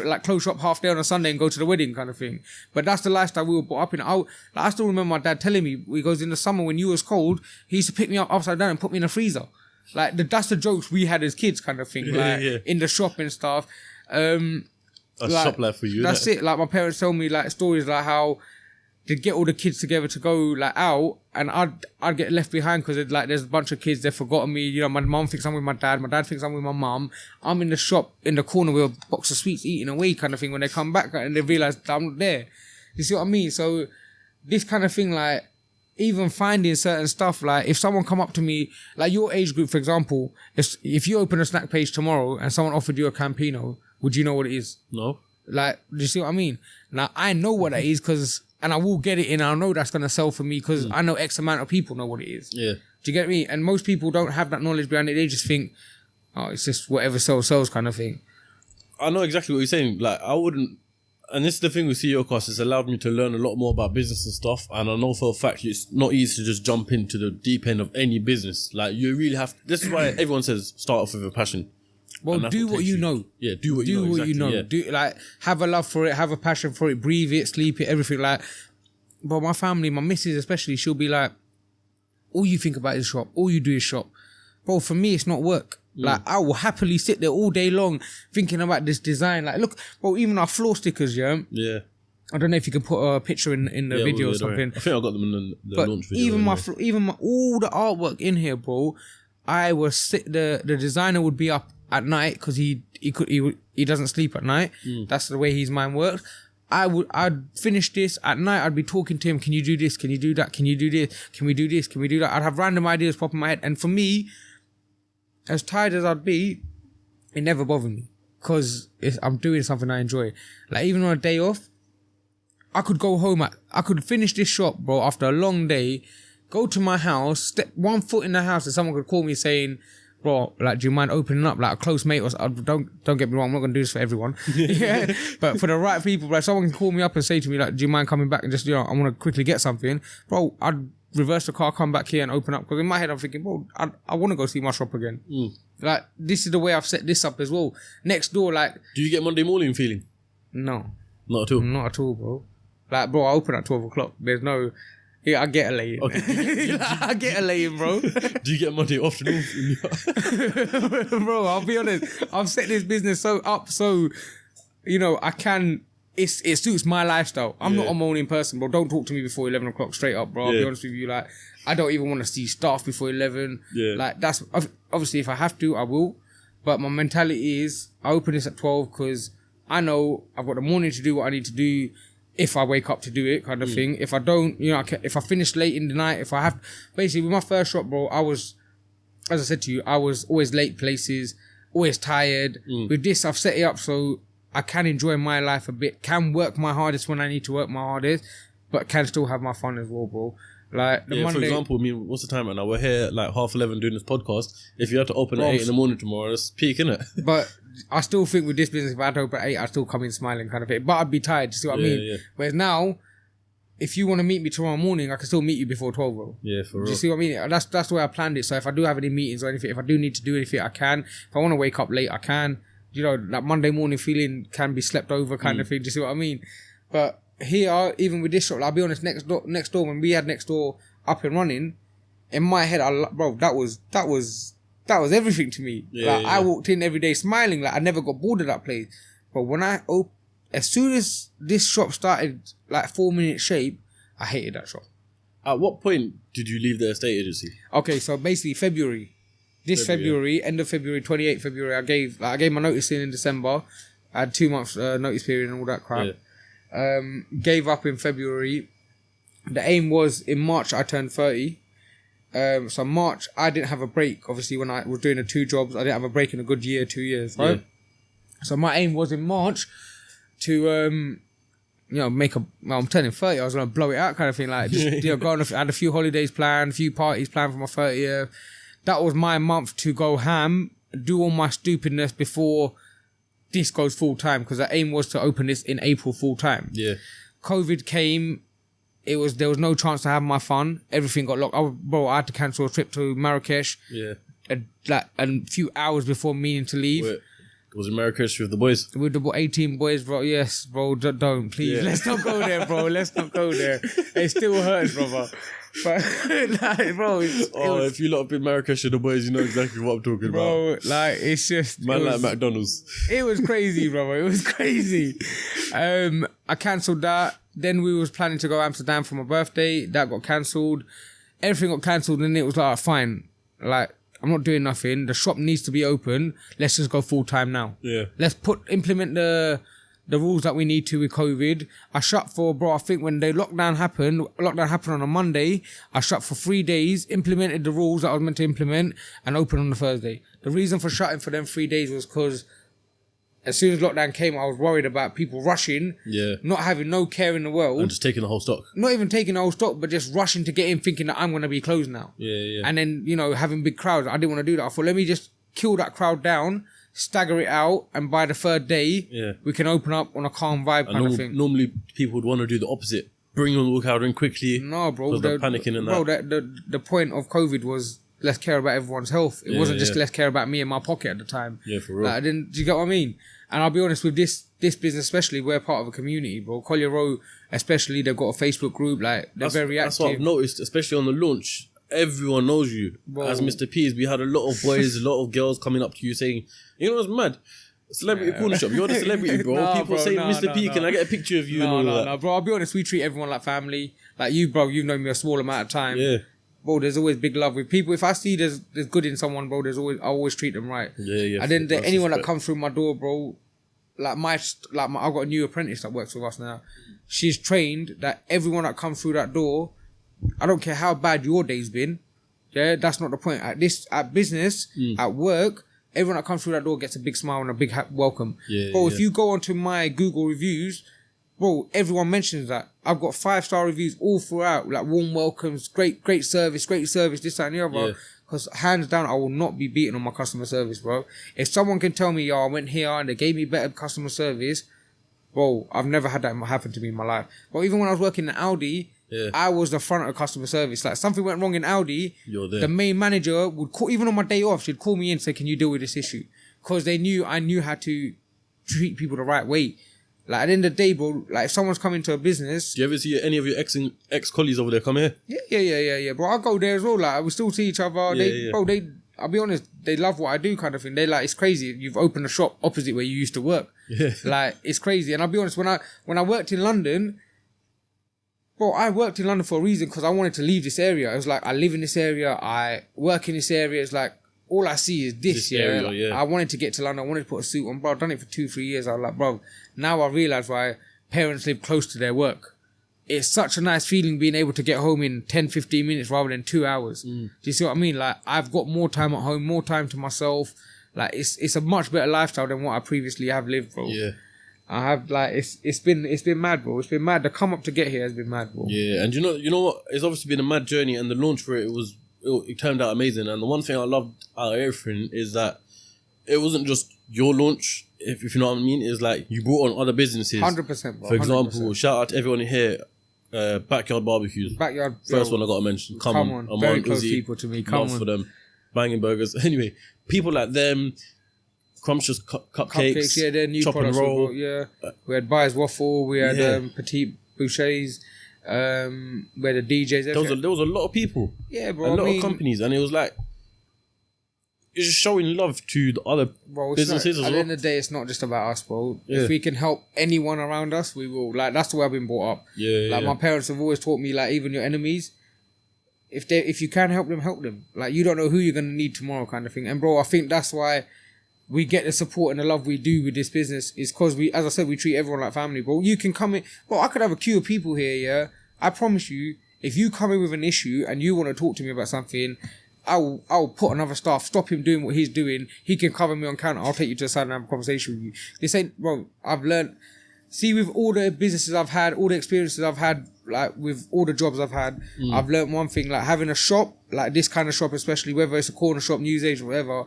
shop half day on a Sunday and go to the wedding kind of thing. But that's the lifestyle we were brought up in. I still remember my dad telling me, he goes, in the summer when you was cold, he used to pick me up upside down and put me in a freezer. Like, that's the jokes we had as kids kind of thing. Like, in the shop and stuff. Shop life for you. That's it. Like, my parents tell me, like, stories like how they'd get all the kids together to go, like, out, and I'd get left behind because there's a bunch of kids, they've forgotten me. You know, my mum thinks I'm with my dad thinks I'm with my mum. I'm in the shop in the corner with a box of sweets eating away kind of thing. When they come back and they realise that I'm not there. You see what I mean? So this kind of thing, like, even finding certain stuff, like, if someone come up to me, like your age group, for example, if you open a snack page tomorrow and someone offered you a Campino, would you know what it is? No. Like, do you see what I mean? Now, I know what that is and I will get it in. I know that's going to sell for me because I know X amount of people know what it is. Yeah. Do you get me? And most people don't have that knowledge behind it. They just think, oh, it's just whatever sells kind of thing. I know exactly what you're saying. Like, I wouldn't... And this is the thing with CEOCAST, it's allowed me to learn a lot more about business and stuff. And I know for a fact it's not easy to just jump into the deep end of any business. Like, you really have... This is why everyone says start off with a passion. Well, do what you know. Yeah, do what you know. Exactly, yeah. Do, like, have a love for it, have a passion for it, breathe it, sleep it, everything. Like, but my family, my missus especially, she'll be like, all you think about is shop. All you do is shop. Bro, for me, it's not work. Like, I will happily sit there all day long thinking about this design. Like, look, bro, even our floor stickers, yeah? Yeah. I don't know if you can put a picture in the video or something. I think I got them in the launch video. Even all the artwork in here, bro, I was the designer would be up at night because he doesn't sleep at night. That's the way his mind works. I'd finish this at night. I'd be talking to him. Can you do this? Can you do that? Can you do this? Can we do this? Can we do that? I'd have random ideas pop in my head. And for me, as tired as I'd be, it never bothered me because I'm doing something I enjoy. Like, even on a day off, I could go home. I could finish this shop, bro, after a long day, go to my house, step one foot in the house, and someone could call me saying, bro, like, do you mind opening up? Like, a close mate, or don't get me wrong, I'm not going to do this for everyone. Yeah. But for the right people, like, someone can call me up and say to me, like, do you mind coming back and just, you know, I want to quickly get something. Bro, I'd reverse the car, come back here and open up. Because in my head, I'm thinking, bro, I want to go see my shop again. Like, this is the way I've set this up as well. Next door, like... Do you get Monday morning feeling? No. Not at all? Not at all, bro. Like, bro, I open at 12 o'clock. There's no... Yeah, I get a lay-in. Okay. I get a lay-in, bro. Do you get Monday afternoon? Bro, I'll be honest. I've set this business up so, you know, I can... It suits my lifestyle. I'm not a morning person, bro. Don't talk to me before 11 o'clock straight up, bro. I'll be honest with you. Like, I don't even want to see staff before 11. Yeah. Like, that's... Obviously, if I have to, I will. But my mentality is, I open this at 12 because I know I've got the morning to do what I need to do. If I wake up to do it, kind of thing. If I don't, you know, if I finish late in the night, if I have... Basically, with my first shop, bro, I was... As I said to you, I was always late places, always tired. With this, I've set it up so I can enjoy my life a bit, can work my hardest when I need to work my hardest, but can still have my fun as well, bro. Like the Monday, for example, I mean, what's the time right now? We're here like 11:30 doing this podcast. If you have to open at 8 in the morning tomorrow, that's peak, innit? But I still think with this business, if I had to open at 8, I'd still come in smiling kind of thing. But I'd be tired, you see what I mean? Yeah. Whereas now, if you want to meet me tomorrow morning, I can still meet you before 12, bro. Yeah, for real. Do you see what I mean? That's the way I planned it. So if I do have any meetings or anything, if I do need to do anything, I can. If I want to wake up late, I can. You know, that Monday morning feeling can be slept over kind of thing. Do you see what I mean? But here, even with this shop, I'll be honest, next door, when we had next door up and running, in my head, that was everything to me. I walked in every day smiling, like I never got bored of that place. But when as soon as this shop started like 4 minute shape, I hated that shop. At what point did you leave the estate agency? Okay, so basically February, end of February, 28th February, I gave my notice in December. I had 2 months notice period and all that crap. Yeah. Gave up in February. The aim was in March I turned 30. So March I didn't have a break. Obviously, when I was doing the 2 jobs, I didn't have a break in a good year, 2 years. Right. Yeah. So my aim was in March to I'm turning 30. I was gonna blow it out, kind of thing. Like just go on. I had a few holidays planned, a few parties planned for my 30th. That was my month to go ham, do all my stupidness before this goes full time. Because the aim was to open this in April full time. Yeah. COVID came. There was no chance to have my fun. Everything got locked. I had to cancel a trip to Marrakesh. Yeah. A few hours before meaning to leave. Wait, was it Marrakesh with the boys? With the 18 boys, bro. Yes, bro. Don't please. Yeah. Let's not go there, bro. Let's not go there. It still hurts, brother. But like, bro. If you lot have been Marrakesh with the boys, you know exactly what I'm talking about. Bro, like it's just like McDonald's. It was crazy, brother. It was crazy. I cancelled that. Then we was planning to go to Amsterdam for my birthday. That got cancelled. Everything got cancelled, and it was like, fine. Like, I'm not doing nothing. The shop needs to be open. Let's just go full time now. Yeah. Let's implement the rules that we need to with COVID. I shut for, I think when the lockdown happened on a Monday, I shut for 3 days, implemented the rules that I was meant to implement, and opened on the Thursday. The reason for shutting for them 3 days was because as soon as lockdown came, I was worried about people rushing, not having no care in the world. And just taking the whole stock. Not even taking the whole stock, but just rushing to get in thinking that I'm going to be closed now. Yeah. And then, having big crowds. I didn't want to do that. I thought, let me just kill that crowd down, stagger it out, and by the 3rd day, we can open up on a calm vibe kind of thing. Normally, people would want to do the opposite. Bring them all crowd in quickly. No, bro. Because they're panicking and that. Bro, the point of COVID was let's care about everyone's health. It wasn't just let's care about me and my pocket at the time. Yeah, for real. Do you get what I mean? And I'll be honest, with this business especially, we're part of a community, bro. Collier Row especially, they've got a Facebook group, like they're very active. That's what I've noticed, especially on the launch. Everyone knows you. Bro. As Mr. P's, we had a lot of boys, a lot of girls coming up to you saying, you know what's mad? Celebrity corner shop. You're the celebrity, bro. People say, Mr. P, can I get a picture of you and all that? No, bro. I'll be honest, we treat everyone like family. Like you, bro, you've known me a small amount of time. Yeah. Bro, there's always big love with people. If I see there's good in someone, bro, I always treat them right. Yeah. And then anyone that comes through my door, bro, I've got a new apprentice that works with us now. She's trained that everyone that comes through that door, I don't care how bad your day's been. Yeah, that's not the point. At business, at work, everyone that comes through that door gets a big smile and a big welcome. Bro, if you go onto my Google reviews, bro, everyone mentions that. I've got 5-star reviews all throughout, like warm welcomes, great service, this, that, and the other. Yeah. Because hands down, I will not be beaten on my customer service, bro. If someone can tell me, I went here and they gave me better customer service, bro, I've never had that happen to me in my life. But even when I was working at Audi, I was the front of customer service. Like, something went wrong in Audi, the main manager would call, even on my day off, she'd call me in and say, can you deal with this issue? Because I knew how to treat people the right way. Like, at the end of the day, bro, like, if someone's coming to a business... Do you ever see any of your ex-colleagues over there come here? Yeah, bro. I go there as well. Like, we still see each other. Bro, I'll be honest, they love what I do kind of thing. They're like, it's crazy. You've opened a shop opposite where you used to work. Yeah. Like, it's crazy. And I'll be honest, when I worked in London... Bro, I worked in London for a reason, because I wanted to leave this area. It was like, I live in this area. I work in this area. It's like... all I see is this area. Like, I wanted to get to London. I wanted to put a suit on. Bro, I've done it for 2-3 years. I was like, bro, now I realise why parents live close to their work. It's such a nice feeling being able to get home in 10-15 minutes rather than 2 hours. Do you see what I mean? Like, I've got more time at home, more time to myself. Like, it's a much better lifestyle than what I previously have lived, bro. Yeah. I have like it's been mad, bro. It's been mad. The come up to get here has been mad, bro. Yeah, and you know what? It's obviously been a mad journey, and the launch for it turned out amazing. And the one thing I loved out of everything is that it wasn't just your launch. If you know what I mean, is like you brought on other businesses. 100%, bro. For example, 100%. shout out to everyone here. Backyard barbecues. Backyard. First one I got to mention. Come on. Very Amon, close Uzi, people to me. love for them. Banging burgers. Anyway, people like them. Crumptious cupcakes. Yeah, they're new chop and products. roll. Yeah, we had Buyers Waffle. We had Yeah. Petite Bouchers. We had the DJs. There was a lot of people. Yeah, bro. A lot of companies, and it was like it's just showing love to the other businesses as well. At the end of the day, it's not just about us, bro. Yeah. If we can help anyone around us, we will. Like that's the way I've been brought up. Yeah, Like my parents have always taught me, like even your enemies, if you can help them. Like you don't know who you're gonna need tomorrow, kind of thing. And bro, I think that's why we get the support and the love we do with this business is because we, as I said, we treat everyone like family, bro. You can come in, bro. I could have a queue of people here, yeah. I promise you, if you come in with an issue and you want to talk to me about something, I'll put another staff, stop him doing what he's doing. He can cover me on counter. I'll take you to the side and have a conversation with you. This ain't, bro. I've learned. See, with all the businesses I've had, all the experiences I've had, like with all the jobs I've had, I've learned one thing. Like having a shop, like this kind of shop, especially whether it's a corner shop, newsagent, whatever.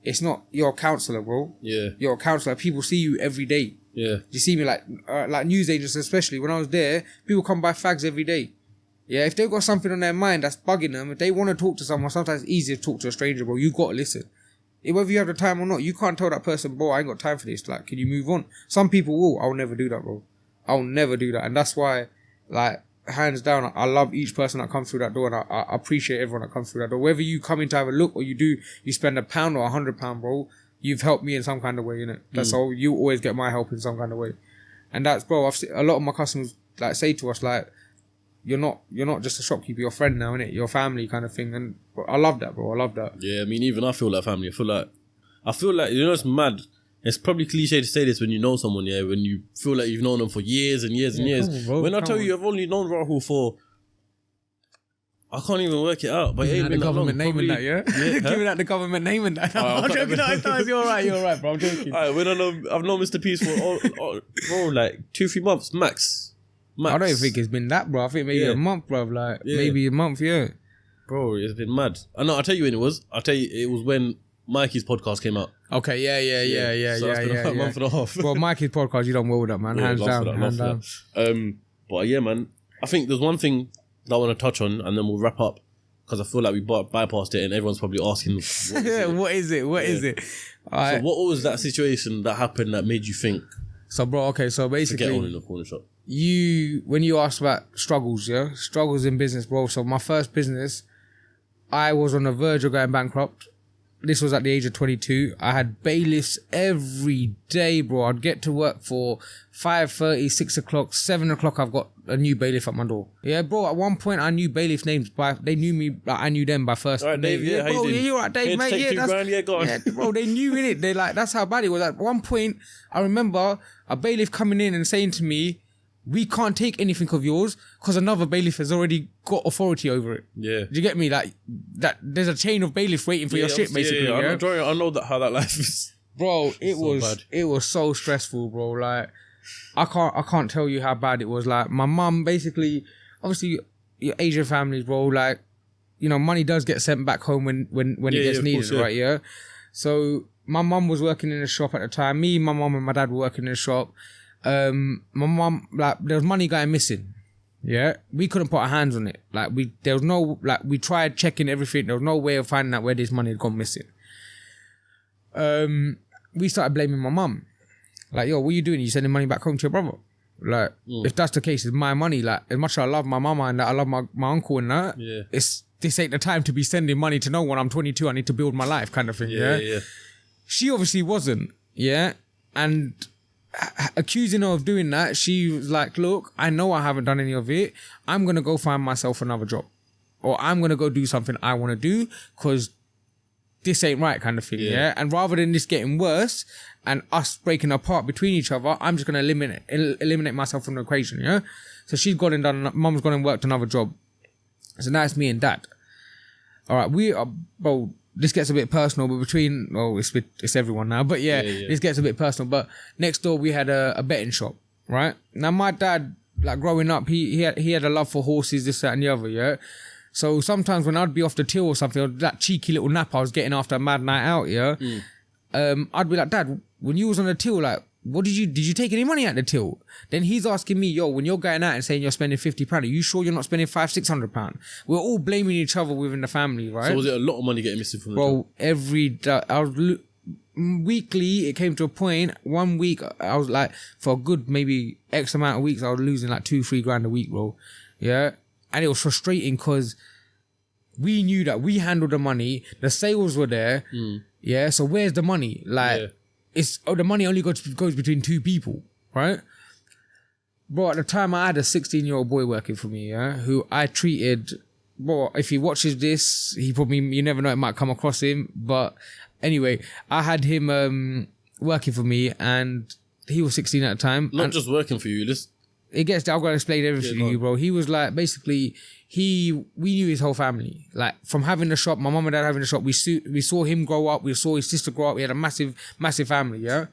It's not, you're a counsellor, bro. Yeah. You're a counsellor. People see you every day. Yeah. You see me like newsagents, especially when I was there, people come buy fags every day. Yeah, if they've got something on their mind that's bugging them, if they want to talk to someone, sometimes it's easier to talk to a stranger, bro. You got to listen. Whether you have the time or not, you can't tell that person, bro, I ain't got time for this. Like, can you move on? Some people will. I'll never do that, bro. I'll never do that. And that's why, like, hands down, I love each person that comes through that door, and I appreciate everyone that comes through that door. Whether you come in to have a look or you spend £1 or £100, bro, you've helped me in some kind of way, innit? That's all. You always get my help in some kind of way. And that's, bro, I've seen a lot of my customers, like, say to us, like, you're not just a shopkeeper, you're a friend now, innit? You're a family kind of thing. And bro, I love that, bro. I love that. Yeah, I mean, even I feel like family. I feel like, you know, it's mad. It's probably cliche to say this when you know someone, yeah, when you feel like you've known them for years and years and years. On, bro, when I tell you I've only known Rahul for, I can't even work it out, but it ain't been that long. Government name and that, yeah? Giving out the government name and that. I'm joking. You're right, bro. I'm joking. Alright, when I've known Mr. Peace for, bro, like 2-3 months, max. I don't think it's been that, bro. I think maybe a month, bro. Like, maybe a month, yeah. Bro, it's been mad. I know, I'll tell you when it was. It was when Mikey's podcast came out. Okay, yeah. So it's been about a month and a half. Well, Mikey's podcast, you done well with that, man. Hands down. But yeah, man. I think there's one thing that I want to touch on, and then we'll wrap up, because I feel like we bypassed it, and everyone's probably asking, what is it? So what was that situation that happened that made you think? So, bro, okay, so basically, to get on in the corner shop. When you asked about struggles in business, bro. So my first business, I was on the verge of going bankrupt. This was at the age of 22. I had bailiffs every day, bro. I'd get to work for 5:30, 6 o'clock, 7 o'clock. I've got a new bailiff at my door. Yeah, bro. At one point, I knew bailiff names they knew me. Like, I knew them by first name. All right, Dave. Yeah, bro. How you doing? You're right, Dave, mate. Yeah, go on. Yeah, bro. They knew in it. They like that's how bad it was. At one point, I remember a bailiff coming in and saying to me, "We can't take anything of yours because another bailiff has already got authority over it." Yeah. Do you get me? Like that. There's a chain of bailiffs waiting for your shit, basically. Yeah. I know how that life is. Bro, it so was so stressful, bro. Like I can't tell you how bad it was. Like my mum, basically, obviously, your Asian families, bro. Like, you know, money does get sent back home when it gets needed, right? Yeah. So my mum was working in a shop at the time. Me, my mum, and my dad were working in a shop. My mum, like, there was money going missing. Yeah, we couldn't put our hands on it. Like, there was no, like, we tried checking everything. There was no way of finding out where this money had gone missing. We started blaming my mum. Like, yo, what are you doing? You sending money back home to your brother? Like, if that's the case, it's my money. Like, as much as I love my mama and that I love my uncle and that, this ain't the time to be sending money to no one. I'm 22. I need to build my life, kind of thing. Yeah. She obviously wasn't. Yeah, and accusing her of doing that, she was like, look, I know I haven't done any of it. I'm going to go find myself another job. Or I'm going to go do something I want to do because this ain't right, kind of thing, yeah? And rather than this getting worse and us breaking apart between each other, I'm just going to eliminate myself from the equation, yeah? So she's gone and done, mum's gone and worked another job. So now it's me and dad. All right, bro, this gets a bit personal, but it's everyone now. But yeah, this gets a bit personal. But next door we had a betting shop, right? Now my dad, like growing up, he had a love for horses, this, that, and the other, yeah. So sometimes when I'd be off the till or something, or that cheeky little nap I was getting after a mad night out, yeah, I'd be like, Dad, when you was on the till, like, did you take any money at the till? Then he's asking me, yo, when you're going out and saying you're spending £50, are you sure you're not spending £500-600? We're all blaming each other within the family, right? So was it a lot of money getting missing from the till? Weekly, it came to a point, 1 week, I was like, for a good maybe X amount of weeks, I was losing like 2-3 grand a week, bro. Yeah. And it was frustrating because we knew that we handled the money, the sales were there. Yeah. So where's the money? Like, the money only goes between two people, right? Bro, at the time I had a 16-year-old boy working for me, yeah, who I treated, bro, if he watches this, you never know, it might come across him, but anyway, I had him working for me, and he was 16 at the time. Not just working for you, I've got to explain everything to you, bro. He was like, basically, we knew his whole family. Like, from having the shop, my mum and dad having the shop, we saw him grow up, we saw his sister grow up, we had a massive, massive family, yeah?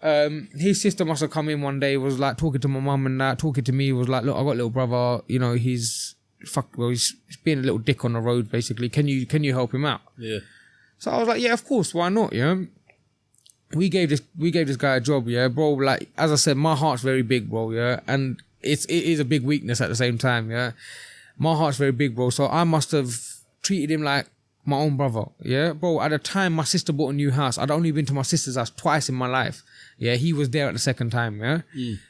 His sister must have come in one day, was like talking to my mum and that, talking to me, was like, look, I got a little brother, you know, he's being a little dick on the road, basically. Can you help him out? Yeah. So I was like, yeah, of course, why not, yeah? We gave this guy a job, yeah, bro. Like, as I said, my heart's very big, bro, yeah? And it is a big weakness at the same time, yeah? My heart's very big, bro, so I must have treated him like my own brother, yeah? Bro, at the time, my sister bought a new house. I'd only been to my sister's house twice in my life. Yeah, he was there at the second time, yeah?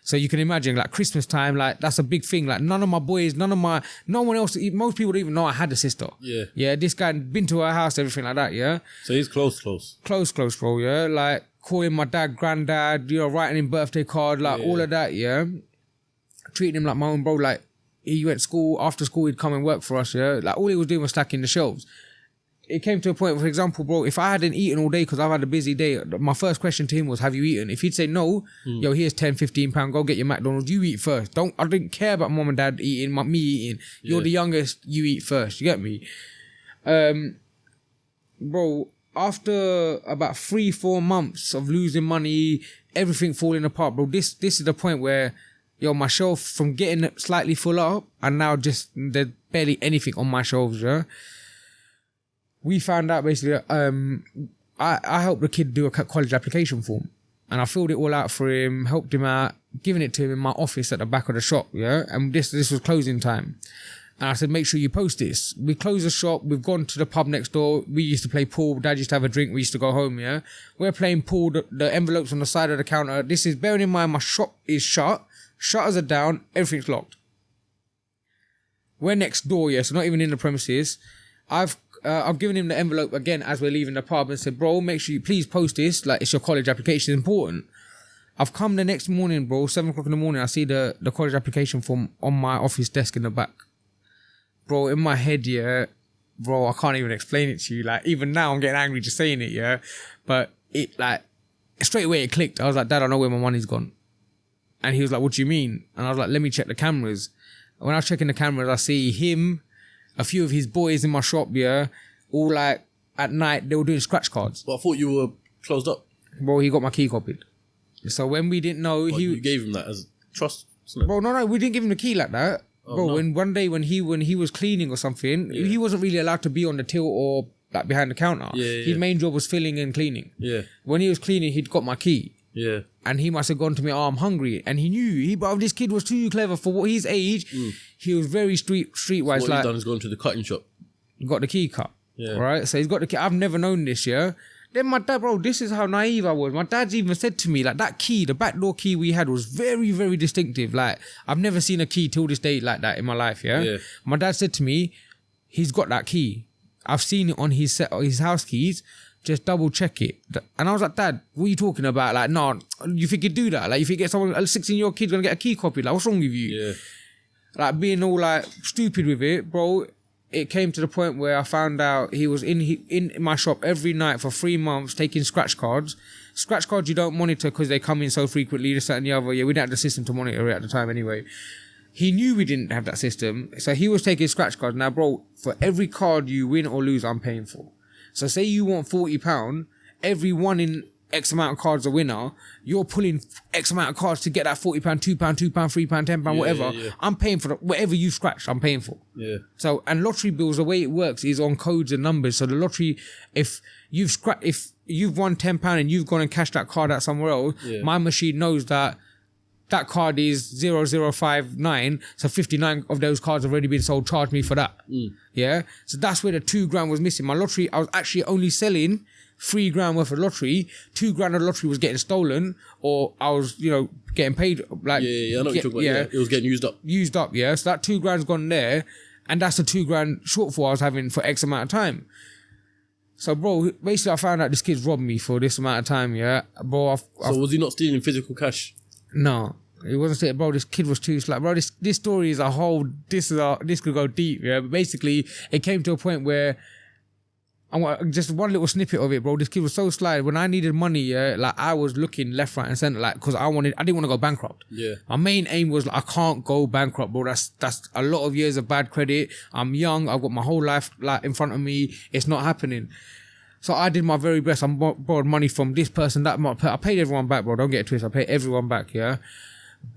So you can imagine, like, Christmas time, like, that's a big thing. Like, none of my boys, no one else, most people don't even know I had a sister. Yeah. Yeah, this guy had been to her house, everything like that, yeah? So he's close. Close, bro, yeah? Like, calling my dad, granddad, you know, writing him birthday card, like, all of that, yeah? Treating him like my own bro, like, he went after school, he'd come and work for us, yeah? Like, all he was doing was stacking the shelves. It came to a point, for example, bro, if I hadn't eaten all day because I've had a busy day, my first question to him was, have you eaten? If he'd say no, yo, here's £10-15, go get your McDonald's, you eat first. I didn't care about mom and dad eating, me eating. You're the youngest, you eat first, you get me? Bro, after about 3-4 months of losing money, everything falling apart, bro, this is the point where, yo, my shelf, from getting slightly full up, and now just, there's barely anything on my shelves, yeah? We found out basically, I helped the kid do a college application form, and I filled it all out for him, helped him out, giving it to him in my office at the back of the shop, yeah? And this was closing time. And I said, make sure you post this. We closed the shop, we've gone to the pub next door, we used to play pool, dad used to have a drink, we used to go home, yeah? We're playing pool, the envelopes on the side of the counter, this is, bearing in mind my shop is shut, shutters are down, everything's locked. We're next door, yeah, so not even in the premises. I've given him the envelope again as we're leaving the pub and said, bro, make sure you please post this. Like, it's your college application, it's important. I've come the next morning, bro, 7 o'clock in the morning, I see the college application form on my office desk in the back. Bro, in my head, yeah, bro, I can't even explain it to you. Like, even now I'm getting angry just saying it, yeah. But it, like, straight away it clicked. I was like, Dad, I know where my money's gone. And he was like, what do you mean? And I was like, let me check the cameras. And when I was checking the cameras, I see him, a few of his boys in my shop, yeah, all like at night, they were doing scratch cards. But I thought you were closed up. Bro, he got my key copied. So when we didn't know, you gave him that as trust. Bro, no, we didn't give him the key like that. Oh, bro, no. One day when he was cleaning or something, he wasn't really allowed to be on the till or like behind the counter. His main job was filling and cleaning. Yeah. When he was cleaning, he'd got my key. Yeah. And he must have gone to me, oh, I'm hungry. And he knew, but this kid was too clever for what his age. He was very streetwise. So what he's done is gone to the cutting shop. Got the key cut. Yeah. Right? So he's got the key. I've never known this, yeah? Then my dad, bro, this is how naive I was. My dad's even said to me, like, that key, the back door key we had was very, very distinctive. Like, I've never seen a key till this day like that in my life, yeah? My dad said to me, he's got that key. I've seen it on his house keys. Just double check it. And I was like, Dad, what are you talking about? Like, no, you think you'd do that? Like, you think a 16-year-old kid's gonna get a key copy? Like, what's wrong with you? Yeah. Like, being all like stupid with it, bro. It came to the point where I found out he was in my shop every night for 3 months taking scratch cards. Scratch cards you don't monitor because they come in so frequently, this, that, and the other. Yeah, we didn't have the system to monitor it at the time anyway. He knew we didn't have that system, so he was taking scratch cards. Now, bro, for every card you win or lose, I'm paying for. So say you want £40, every one in X amount of cards a winner, you're pulling X amount of cards to get that £40, £2, £2, £3, £10, whatever. I'm paying for whatever you scratch, I'm paying for. Yeah. So, and lottery bills, the way it works is on codes and numbers. So the lottery, if you've won £10 and you've gone and cashed that card out somewhere else, my machine knows that card is 0059, so 59 of those cards have already been sold. Charge me for that. Yeah, so that's where the £2,000 was missing. My lottery, I was actually only selling £3,000 worth of lottery. £2,000 of lottery was getting stolen, or I was, getting paid like I know what you're talking about. It was getting used up. Yeah. So that £2,000's gone there, and that's the £2,000 shortfall I was having for X amount of time. So, bro, basically, I found out this kid's robbed me for this amount of time. Yeah, bro. So was he not stealing physical cash? No. It wasn't saying, bro, this kid was too slack. Bro, this story is this could go deep, yeah. But basically, it came to a point where, just one little snippet of it, bro. This kid was so sly. When I needed money, yeah, like I was looking left, right, and center, like, because I didn't want to go bankrupt. Yeah. My main aim was, like, I can't go bankrupt, bro. That's a lot of years of bad credit. I'm young. I've got my whole life, like, in front of me. It's not happening. So I did my very best. I borrowed money from this person, that. I paid everyone back, bro. Don't get it twisted. I paid everyone back, yeah.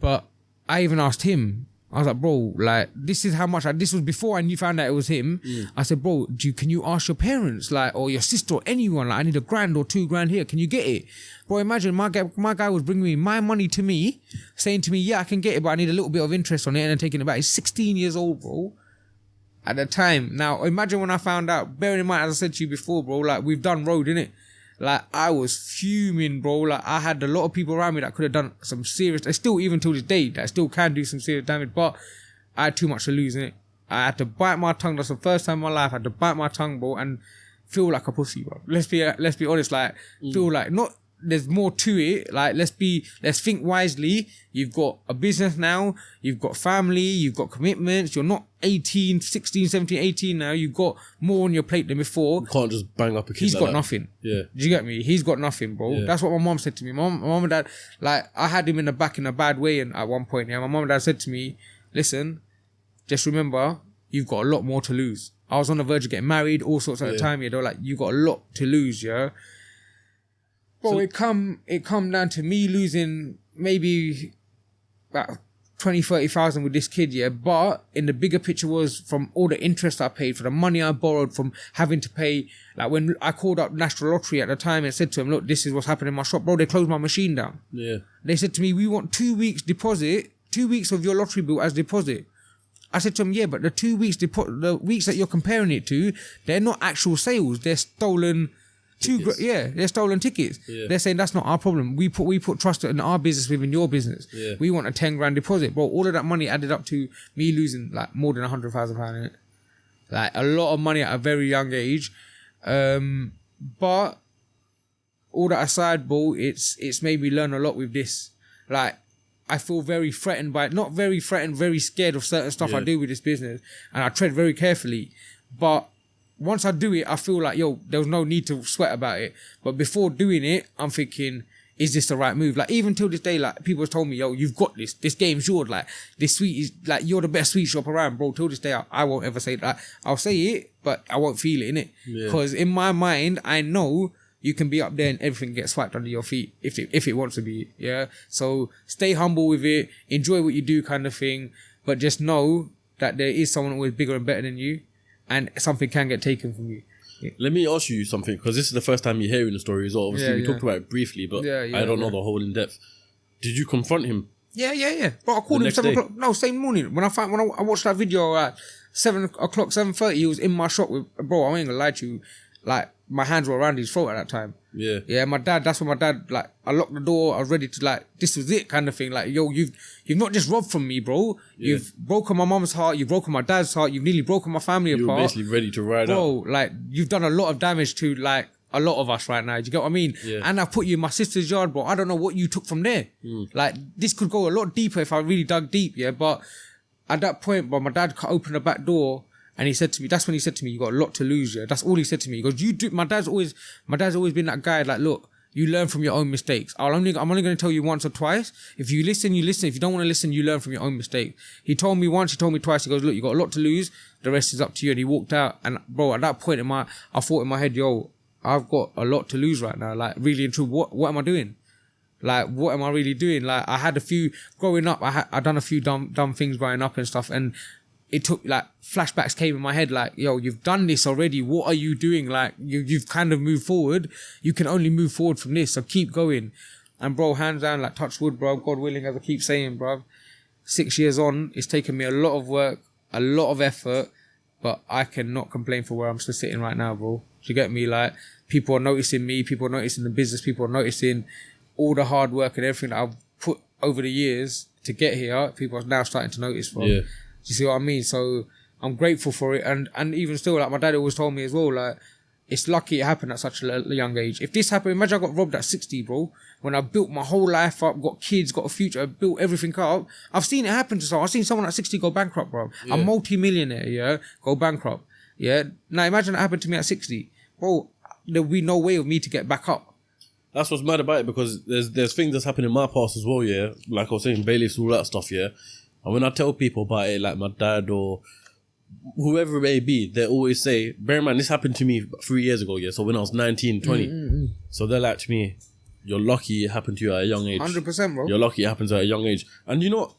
But I even asked him. I was like, bro, like, this is how much. This was before I found out it was him. I said, bro, can you ask your parents, like, or your sister or anyone, like, I need £1,000 or £2,000 here. Can you get it? Bro, imagine my guy was bringing me my money to me, saying to me, yeah, I can get it, but I need a little bit of interest on it, and then taking it back. He's 16 years old, bro. At the time. Now, imagine when I found out, bearing in mind, as I said to you before, bro, like, we've done road, innit? Like, I was fuming, bro. Like, I had a lot of people around me that could have done some serious, still, even till this day, that still can do some serious damage, but I had too much to lose, innit? I had to bite my tongue. That's the first time in my life I had to bite my tongue, bro, and feel like a pussy, bro. Let's be honest, like, feel like, not, there's more to it. Like, let's think wisely. You've got a business now. You've got family. You've got commitments. You're not 18, 16, 17, 18 now. You've got more on your plate than before. You can't just bang up a kid. He's like got that. nothing. Yeah. Do you get me? He's got nothing, bro. Yeah. That's what my mom said to me. My mom and dad, like, I had him in the back in a bad way, and at one point, yeah, my mom and dad said to me, listen, just remember, you've got a lot more to lose. I was on the verge of getting married, all sorts at the time, yeah. They were like, you got a lot to lose, yeah. Bro, so, it come down to me losing maybe about 20, 30,000 with this kid, yeah. But in the bigger picture was from all the interest I paid, for the money I borrowed, from having to pay, like when I called up National Lottery at the time and said to them, look, this is what's happening in my shop, bro, they closed my machine down. Yeah. They said to me, we want 2 weeks deposit, 2 weeks of your lottery bill as deposit. I said to them, yeah, but the 2 weeks, the weeks that you're comparing it to, they're not actual sales, they're stolen. They're stolen tickets. Yeah. They're saying that's not our problem. We put trust in our business within your business. Yeah. We want a 10 grand deposit. Bro, all of that money added up to me losing like more than £100,000 in it. Like a lot of money at a very young age. But all that aside, bro, it's made me learn a lot with this. Like, I feel very threatened by it. Not very threatened, very scared of certain stuff I do with this business. And I tread very carefully. But once I do it, I feel like, yo, there was no need to sweat about it. But before doing it, I'm thinking, is this the right move? Like, even till this day, like, people have told me, yo, you've got this. This game's yours. Like, this sweet is, like, you're the best sweet shop around, bro. Till this day, I won't ever say that. I'll say it, but I won't feel it, innit? Because in my mind, I know you can be up there and everything gets swiped under your feet if it wants to be, yeah? So stay humble with it. Enjoy what you do, kind of thing. But just know that there is someone always bigger and better than you. And something can get taken from you. Yeah. Let me ask you something, because this is the first time you're hearing the story as well. Obviously, we talked about it briefly, but I don't know the whole in depth. Did you confront him? Yeah. But I called him 7 o'clock. No, same morning. When I watched that video at 7 o'clock, 7:30, he was in my shop with, bro, I ain't gonna lie to you. Like, my hands were around his throat at that time. Yeah, my dad, that's when my dad, like, I locked the door, I was ready to, like, this was it kind of thing. Like, yo, you've not just robbed from me, bro. You've broken my mom's heart, you've broken my dad's heart, you've nearly broken my family apart. You're basically ready to ride out. Bro, like, you've done a lot of damage to, like, a lot of us right now. Do you get what I mean? Yeah. And I've put you in my sister's yard, bro. I don't know what you took from there. Like, this could go a lot deeper if I really dug deep, yeah? But at that point, bro, my dad opened the back door. And he said to me, that's when he said to me, you got a lot to lose, yeah. That's all he said to me. He goes, my dad's always been that guy, like, look, You learn from your own mistakes. I'm only going to tell you once or twice. If you listen, you listen. If you don't want to listen, you learn from your own mistakes. He told me once, he told me twice. He goes, look, you got a lot to lose. The rest is up to you. And he walked out. And bro, at that point I thought in my head, yo, I've got a lot to lose right now. Like really and true. What am I doing? Like, what am I really doing? Like, I had a few, growing up, I done a few dumb things growing up and stuff. And it took, like, flashbacks came in my head, like, yo, you've done this already. What are you doing? Like, you've kind of moved forward. You can only move forward from this. So keep going. And bro, hands down, like, touch wood, bro. God willing, as I keep saying, bro. 6 years on, it's taken me a lot of work, a lot of effort, but I cannot complain for where I'm still sitting right now, bro. Do you get me? Like, people are noticing me, people are noticing the business, people are noticing all the hard work and everything that I've put over the years to get here. People are now starting to notice, bro. Yeah. Do you see what I mean? So I'm grateful for it. And even still, like my dad always told me as well, like, it's lucky it happened at such a young age. If this happened, imagine I got robbed at 60, bro. When I built my whole life up, got kids, got a future, I built everything up. I've seen it happen to someone. I've seen someone at 60 go bankrupt, bro. Yeah. A multi-millionaire, yeah, go bankrupt. Yeah. Now imagine it happened to me at 60. Bro, there'll be no way of me to get back up. That's what's mad about it, because there's things that's happened in my past as well, yeah. Like I was saying, bailiffs, all that stuff, yeah. And when I tell people about it, like my dad or whoever it may be, they always say, bear in mind, this happened to me 3 years ago, yeah. So when I was 19, 20. So they're like to me, you're lucky it happened to you at a young age. 100%, bro. You're lucky it happens at a young age. And you know what?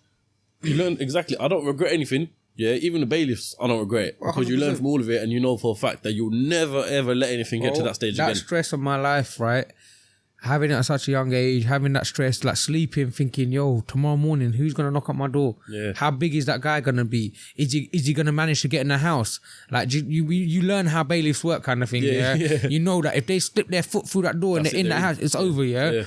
You learn exactly. I don't regret anything. Yeah, even the bailiffs, I don't regret it. Because 100%. You learn from all of it, and you know for a fact that you'll never ever let anything get to that stage again. That stress of my life, right? Having it at such a young age, having that stress, like sleeping, thinking, yo, tomorrow morning, who's going to knock at my door? Yeah. How big is that guy going to be? Is he going to manage to get in the house? Like, you learn how bailiffs work kind of thing, yeah? You know that if they slip their foot through that door and they're in that house, it's over, yeah?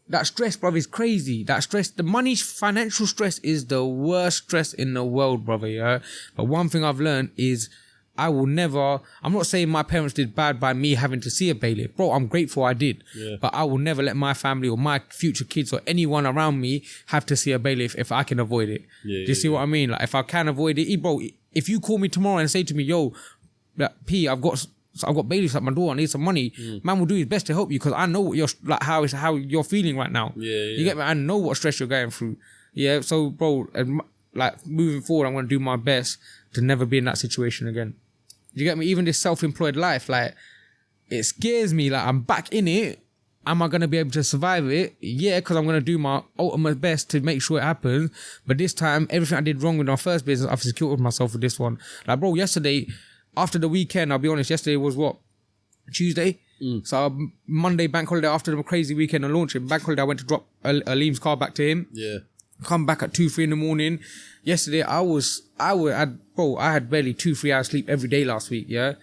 That stress, brother, is crazy. That stress, the money, financial stress is the worst stress in the world, brother, yeah? But one thing I've learned is I will never, I'm not saying my parents did bad by me having to see a bailiff. Bro, I'm grateful I did. Yeah. But I will never let my family or my future kids or anyone around me have to see a bailiff if I can avoid it. Do you see what I mean? Like, if I can avoid it, bro, if you call me tomorrow and say to me, yo, P, I've got bailiffs at my door, I need some money, man will do his best to help you, because I know what you're, like, how you're feeling right now. You get me? I know what stress you're going through. Yeah, so, bro, like, moving forward, I'm going to do my best to never be in that situation again. You get me? Even this self-employed life, like, it scares me. Like, I'm back in it. Am I going to be able to survive it? Yeah, because I'm going to do my ultimate best to make sure it happens. But this time, everything I did wrong with my first business, I've secured myself with this one. Like, bro, yesterday, after the weekend, I'll be honest, yesterday was what? Tuesday? So Monday, bank holiday, after the crazy weekend and launching, bank holiday, I went to drop Aleem's car back to him. Yeah. Come back at 2-3 in the morning. Yesterday, I had barely 2-3 hours sleep every day last week, yeah?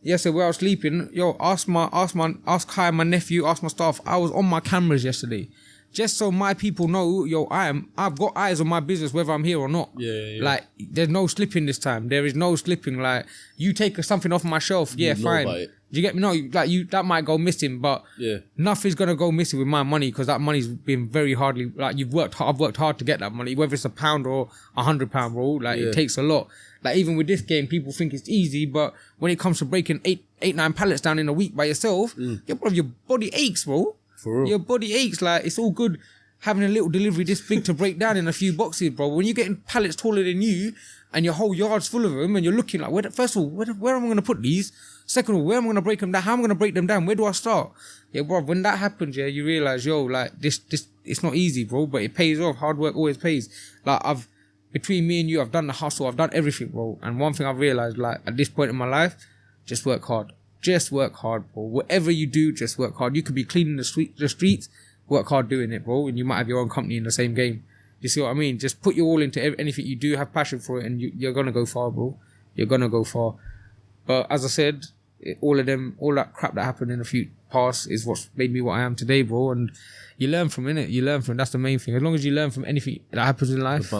Yesterday, where I was sleeping, yo, ask Kai, my nephew, ask my staff, I was on my cameras yesterday. Just so my people know, yo, I've got eyes on my business whether I'm here or not. Yeah. Like, there's no slipping this time. There is no slipping. Like, you take something off my shelf, yeah, fine. Do you get me? No, like, that might go missing, but nothing's gonna go missing with my money, because that money's been very hardly, like, I've worked hard to get that money, whether it's £1 or £100, bro. Like, it takes a lot. Like, even with this game, people think it's easy, but when it comes to breaking 9 pallets down in a week by yourself, your body aches, bro. For real. Your body aches. Like, it's all good having a little delivery this big to break down in a few boxes, bro. When you're getting pallets taller than you and your whole yard's full of them, and you're looking like, first of all, where am I going to put these? Second of all, where am I going to break them down? How am I going to break them down? Where do I start? Yeah, bro, when that happens, yeah, you realize, yo, like, this, it's not easy, bro, but it pays off. Hard work always pays. Like, between me and you, I've done the hustle, I've done everything, bro. And one thing I've realized, like, at this point in my life, just work hard. Just work hard, bro. Whatever you do, just work hard. You could be cleaning the streets, work hard doing it, bro. And you might have your own company in the same game. You see what I mean? Just put your all into anything you do, have passion for it, and you're going to go far, bro. You're going to go far. But as I said, all that crap that happened in the past is what's made me what I am today, bro. And you learn from it. You learn from it. That's the main thing. As long as you learn from anything that happens in life,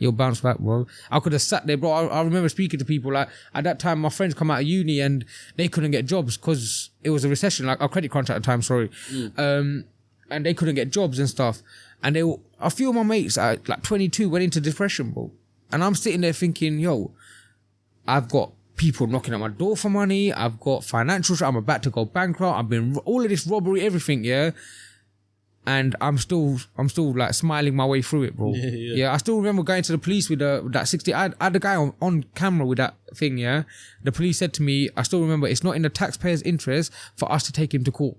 you'll bounce back, bro. I could have sat there, bro. I remember speaking to people, like, at that time, my friends come out of uni and they couldn't get jobs because it was a recession, like a credit crunch at the time, sorry. And they couldn't get jobs and stuff. And a few of my mates at like 22 went into depression, bro. And I'm sitting there thinking, yo, I've got people knocking at my door for money. I've got financial. I'm about to go bankrupt. I've been all of this robbery, everything. Yeah. And I'm still like smiling my way through it, bro. Yeah, I still remember going to the police with that 60. I had the guy on camera with that thing, yeah. The police said to me, I still remember, it's not in the taxpayer's interest for us to take him to court.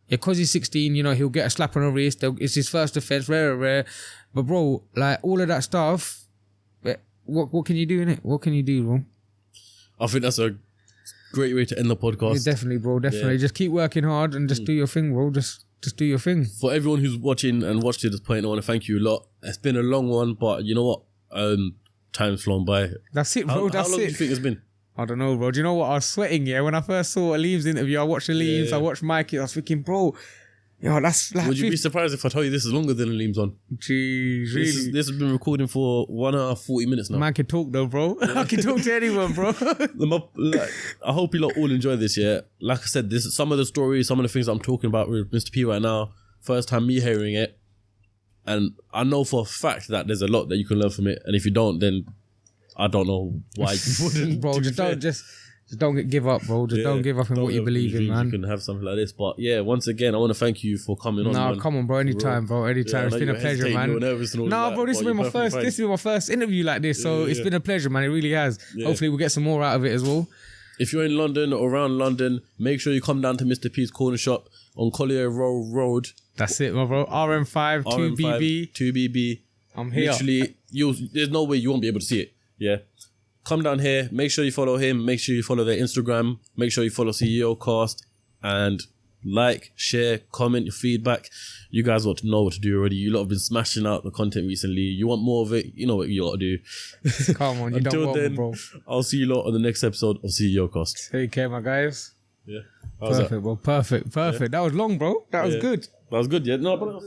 Yeah, because he's 16, you know, he'll get a slap on the wrist. It's his first offense, rare. But bro, like all of that stuff, what can you do in it? What can you do, bro? I think that's a great way to end the podcast. Yeah, definitely, bro. Definitely. Yeah. Just keep working hard and just do your thing, bro. Just do your thing. For everyone who's watching and watched to this point, I want to thank you a lot. It's been a long one, but you know what? Time's flown by. That's it, bro. That's it. How long do you think it's been? I don't know, bro. Do you know what? I was sweating, yeah. When I first saw Aleem's interview, I watched Aleem's, I watched Mikey. I was thinking, bro, yo, that's like... Would you be surprised if I told you this is longer than Aleem's one? Jeez, really? This has been recording for 1 hour, 40 minutes now. Man can talk though, bro. I can talk to anyone, bro. I hope you lot all enjoy this, yeah. Like I said, this is some of the stories, some of the things I'm talking about with Mr. P right now. First time me hearing it. And I know for a fact that there's a lot that you can learn from it. And if you don't, then I don't know why you wouldn't. Bro, just don't give up, bro. Just don't give up in what you believe in, man. You can have something like this. But yeah, once again, I want to thank you for coming on. No, come on, bro. Anytime, bro. Anytime. It's been a pleasure, man. No, bro, this has been my first interview like this. So it's been a pleasure, man. It really has. Hopefully we'll get some more out of it as well. If you're in London or around London, make sure you come down to Mr. P's Corner Shop on Collier Road. That's it, my bro. RM5, 2BB. 2BB. I'm here. Literally, there's no way you won't be able to see it. Yeah. Come down here. Make sure you follow him. Make sure you follow their Instagram. Make sure you follow CEOCAST. And like, share, comment your feedback. You guys want to know what to do already. You lot have been smashing out the content recently. You want more of it? You know what you got to do. Come on, you don't want me, bro. I'll see you lot on the next episode of CEOCAST. Take care, my guys. Yeah. Perfect, bro. Perfect. Yeah. That was long, bro. That was good. That was good, yeah. No, but